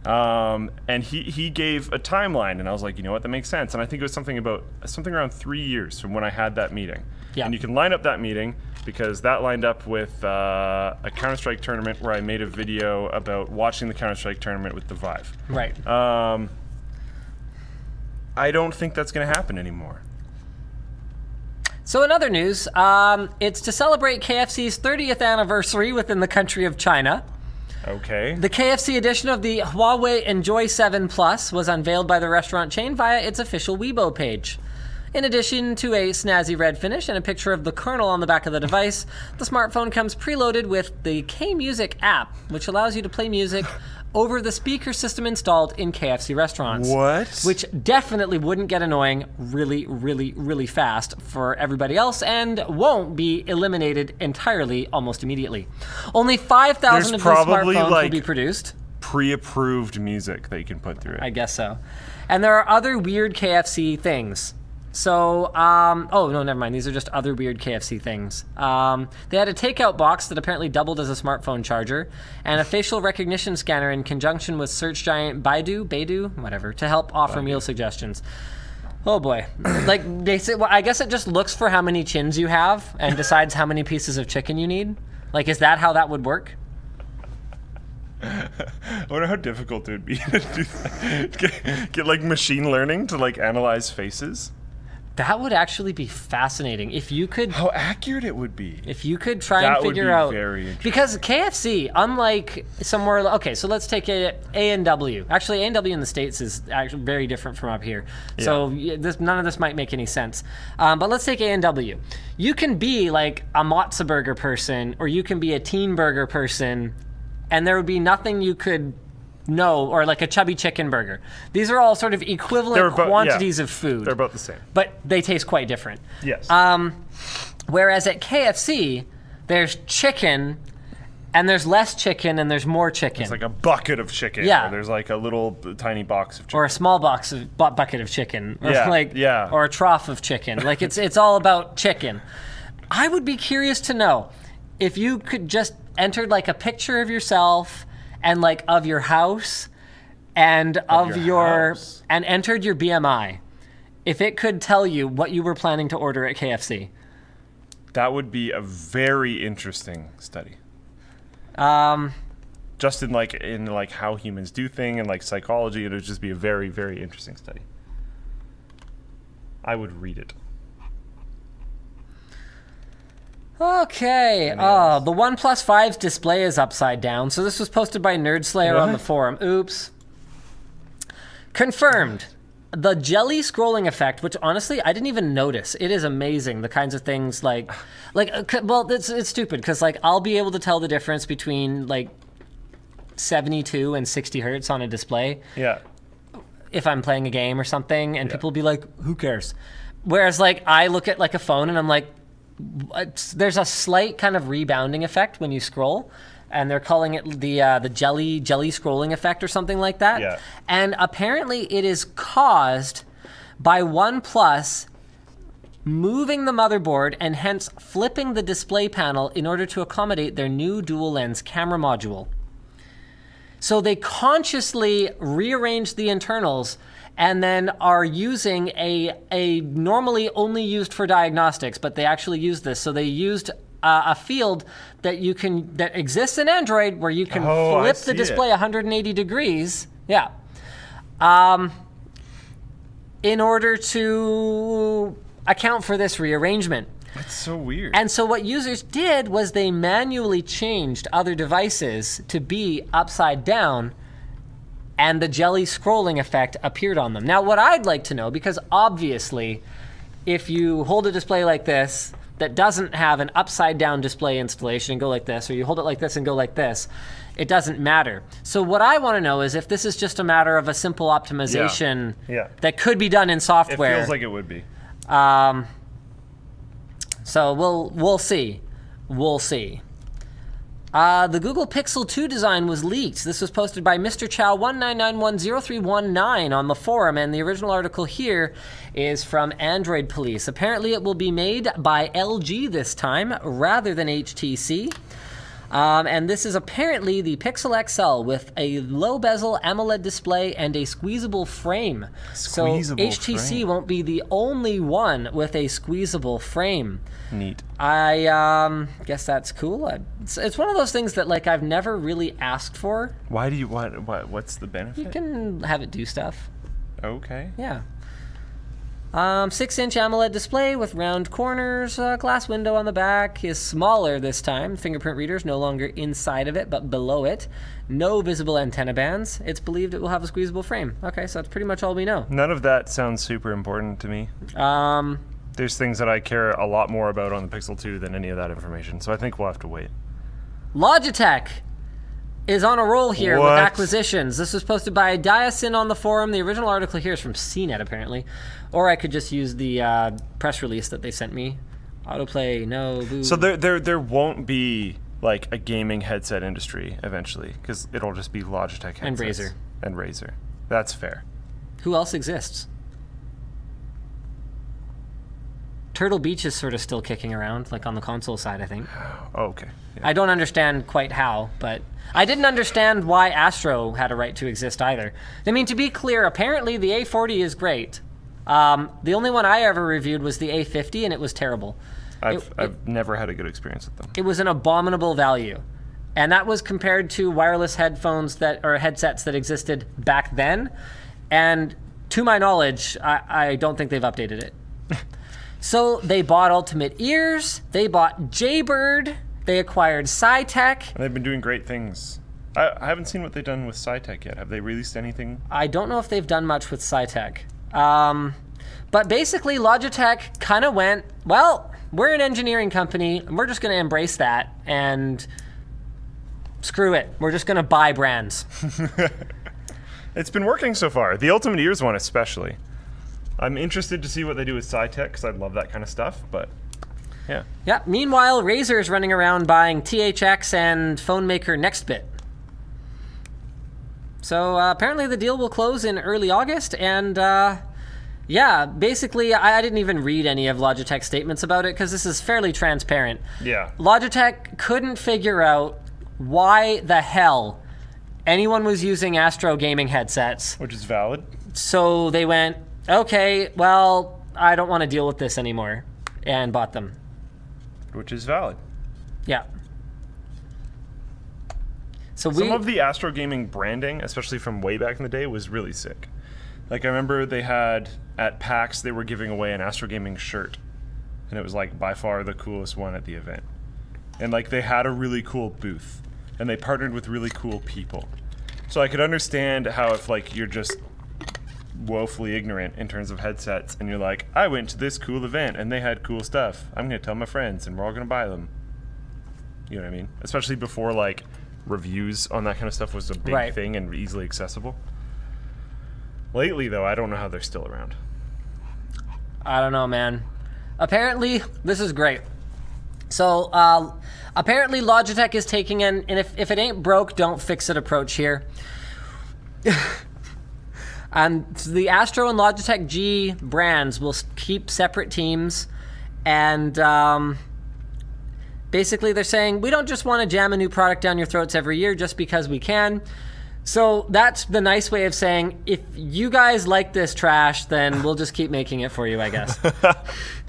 And he gave a timeline, and I was like, you know what, that makes sense. And I think it was something around 3 years from when I had that meeting. Yeah. And you can line up that meeting because that lined up with a Counter-Strike tournament where I made a video about watching the Counter-Strike tournament with the Vive. Right. I don't think that's going to happen anymore. So in other news, it's to celebrate KFC's 30th anniversary within the country of China. Okay. The KFC edition of the Huawei Enjoy 7 Plus was unveiled by the restaurant chain via its official Weibo page. In addition to a snazzy red finish and a picture of the kernel on the back of the device, the smartphone comes preloaded with the K-Music app, which allows you to play music over the speaker system installed in KFC restaurants. What? Which definitely wouldn't get annoying really, really, really fast for everybody else and won't be eliminated entirely almost immediately. Only 5,000 of these smartphones will be produced. Pre-approved music that you can put through it. I guess so. And there are other weird KFC things. So, oh, no, never mind. These are just other weird KFC things. They had a takeout box that apparently doubled as a smartphone charger, and a facial recognition scanner in conjunction with search giant Baidu, whatever, to help offer meal suggestions. Oh boy. Like, well, I guess it just looks for how many chins you have and decides how many pieces of chicken you need. Like, is that how that would work? I wonder how difficult it would be to do that. Get like machine learning to like analyze faces. That would actually be fascinating if you could. How accurate it would be. If you could try and figure out. Very interesting. Because KFC, unlike somewhere, okay, so let's take A&W. Actually, A&W in the States is actually very different from up here. Yeah. So none of this might make any sense. But let's take A&W. You can be like a matzo burger person, or you can be a teen burger person, and there would be nothing you could know, or like a chubby chicken burger. These are all sort of equivalent quantities of food. They're about the same. But they taste quite different. Yes. Whereas at KFC, there's chicken, and there's less chicken, and there's more chicken. It's like a bucket of chicken. Yeah. Or there's like a little tiny box of chicken. Or a small box of bucket of chicken. Or yeah. Or a trough of chicken. Like it's all about chicken. I would be curious to know if you could just enter like a picture of yourself and like of your house and of your and entered your BMI, if it could tell you what you were planning to order at KFC. That would be a very interesting study. Just in like how humans do things and like psychology, it would just be a very, very interesting study. I would read it. Okay. Oh, the OnePlus 5's display is upside down. So this was posted by NerdSlayer on the forum. Oops. Confirmed. The jelly scrolling effect, which honestly I didn't even notice. It is amazing. The kinds of things like well, it's stupid because like I'll be able to tell the difference between like 72 and 60 hertz on a display. Yeah. If I'm playing a game or something, and people will be like, "Who cares?" Whereas like I look at like a phone and I'm like, there's a slight kind of rebounding effect when you scroll, and they're calling it the jelly scrolling effect or something like that. Yeah. And apparently it is caused by OnePlus moving the motherboard and hence flipping the display panel in order to accommodate their new dual lens camera module. So they consciously rearranged the internals and then are using a normally only used for diagnostics, but they actually used this. So they used a field that exists in Android where you can flip the display 180 degrees. Yeah. In order to account for this rearrangement. That's so weird. And so what users did was they manually changed other devices to be upside down, and the jelly scrolling effect appeared on them. Now, what I'd like to know, because obviously, if you hold a display like this that doesn't have an upside down display installation and go like this, or you hold it like this and go like this, it doesn't matter. So what I want to know is if this is just a matter of a simple optimization that could be done in software. It feels like it would be. So we'll see. We'll see. The Google Pixel 2 design was leaked. This was posted by Mr. Chow 19910319 on the forum, and the original article here is from Android Police. Apparently it will be made by LG this time rather than HTC. And this is apparently the Pixel XL with a low bezel AMOLED display and a squeezable frame. So HTC won't be the only one with a squeezable frame. Neat. I guess that's cool. It's one of those things that like I've never really asked for. Why do you what's the benefit? You can have it do stuff. Okay. Yeah. 6-inch AMOLED display with round corners. Glass window on the back is smaller this time. Fingerprint reader is no longer inside of it, but below it. No visible antenna bands. It's believed it will have a squeezable frame. Okay, so that's pretty much all we know. None of that sounds super important to me. There's things that I care a lot more about on the Pixel 2 than any of that information, so I think we'll have to wait. Logitech is on a roll here with acquisitions. This was posted by Diasin on the forum. The original article here is from CNET, apparently. Or I could just use the press release that they sent me. Autoplay, no, boo. So there won't be like a gaming headset industry eventually, because it'll just be Logitech headsets. And Razer. And Razer. That's fair. Who else exists? Turtle Beach is sort of still kicking around, like on the console side, I think. Oh, okay. Yeah. I don't understand quite how, but I didn't understand why Astro had a right to exist either. I mean, to be clear, apparently the A40 is great. The only one I ever reviewed was the A50, and it was terrible. I've never had a good experience with them. It was an abominable value. And that was compared to wireless headphones or headsets that existed back then. And to my knowledge, I don't think they've updated it. So they bought Ultimate Ears, they bought Jaybird, they acquired Cytec. And they've been doing great things. I haven't seen what they've done with Cytec yet. Have they released anything? I don't know if they've done much with Cytec. But basically Logitech kind of went, well, we're an engineering company, and we're just going to embrace that, and screw it. We're just going to buy brands. It's been working so far. The Ultimate Ears one especially. I'm interested to see what they do with Cytec, because I love that kind of stuff, but yeah. Yeah, meanwhile, Razer is running around buying THX and phone maker Nextbit. So apparently the deal will close in early August, and yeah, basically I didn't even read any of Logitech's statements about it, because this is fairly transparent. Yeah. Logitech couldn't figure out why the hell anyone was using Astro Gaming headsets. Which is valid. So they went, okay, well, I don't want to deal with this anymore, and bought them. Which is valid. Yeah. So some of the Astro Gaming branding, especially from way back in the day, was really sick. Like, I remember they had, at PAX, they were giving away an Astro Gaming shirt. And it was, like, by far the coolest one at the event. And, like, they had a really cool booth. And they partnered with really cool people. So I could understand how if, like, you're just woefully ignorant in terms of headsets, and you're like, I went to this cool event, and they had cool stuff. I'm going to tell my friends, and we're all going to buy them. You know what I mean? Especially before, like, reviews on that kind of stuff was a big thing and easily accessible. Lately, though, I don't know how they're still around. I don't know, man. Apparently, this is great. So, apparently Logitech is taking an, and if it ain't broke, don't fix it approach here. And the Astro and Logitech G brands will keep separate teams, and basically they're saying, we don't just want to jam a new product down your throats every year just because we can. So that's the nice way of saying, if you guys like this trash, then we'll just keep making it for you, I guess.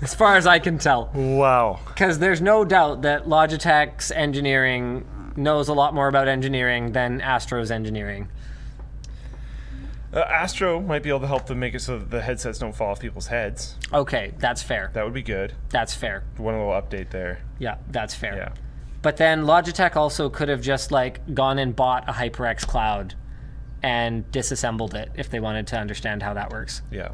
As far as I can tell. Wow. Because there's no doubt that Logitech's engineering knows a lot more about engineering than Astro's engineering. Astro might be able to help them make it so that the headsets don't fall off people's heads. Okay, that's fair. That would be good. That's fair. One little update there. Yeah, that's fair. Yeah. But then Logitech also could have just like gone and bought a HyperX Cloud and disassembled it if they wanted to understand how that works. Yeah.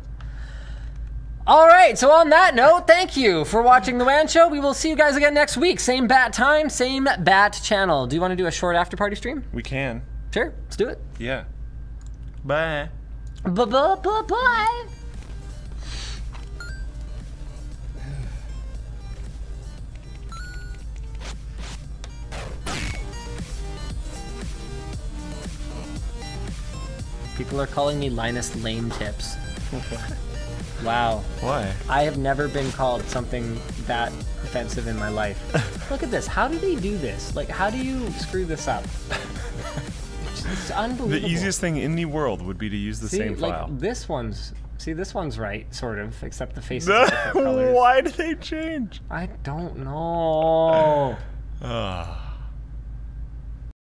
All right, so on that note, thank you for watching The WAN Show. We will see you guys again next week. Same bat time, same bat channel. Do you want to do a short after-party stream? We can. Sure, let's do it. Yeah. Bye. Bye-bye-bye-bye. People are calling me Linus Lame Tips. Wow. Why? I have never been called something that offensive in my life. Look at this. How do they do this? Like, how do you screw this up? It's unbelievable. The easiest thing in the world would be to use the same file. Like this one's right, sort of, except the faces are different colors. Why do they change? I don't know.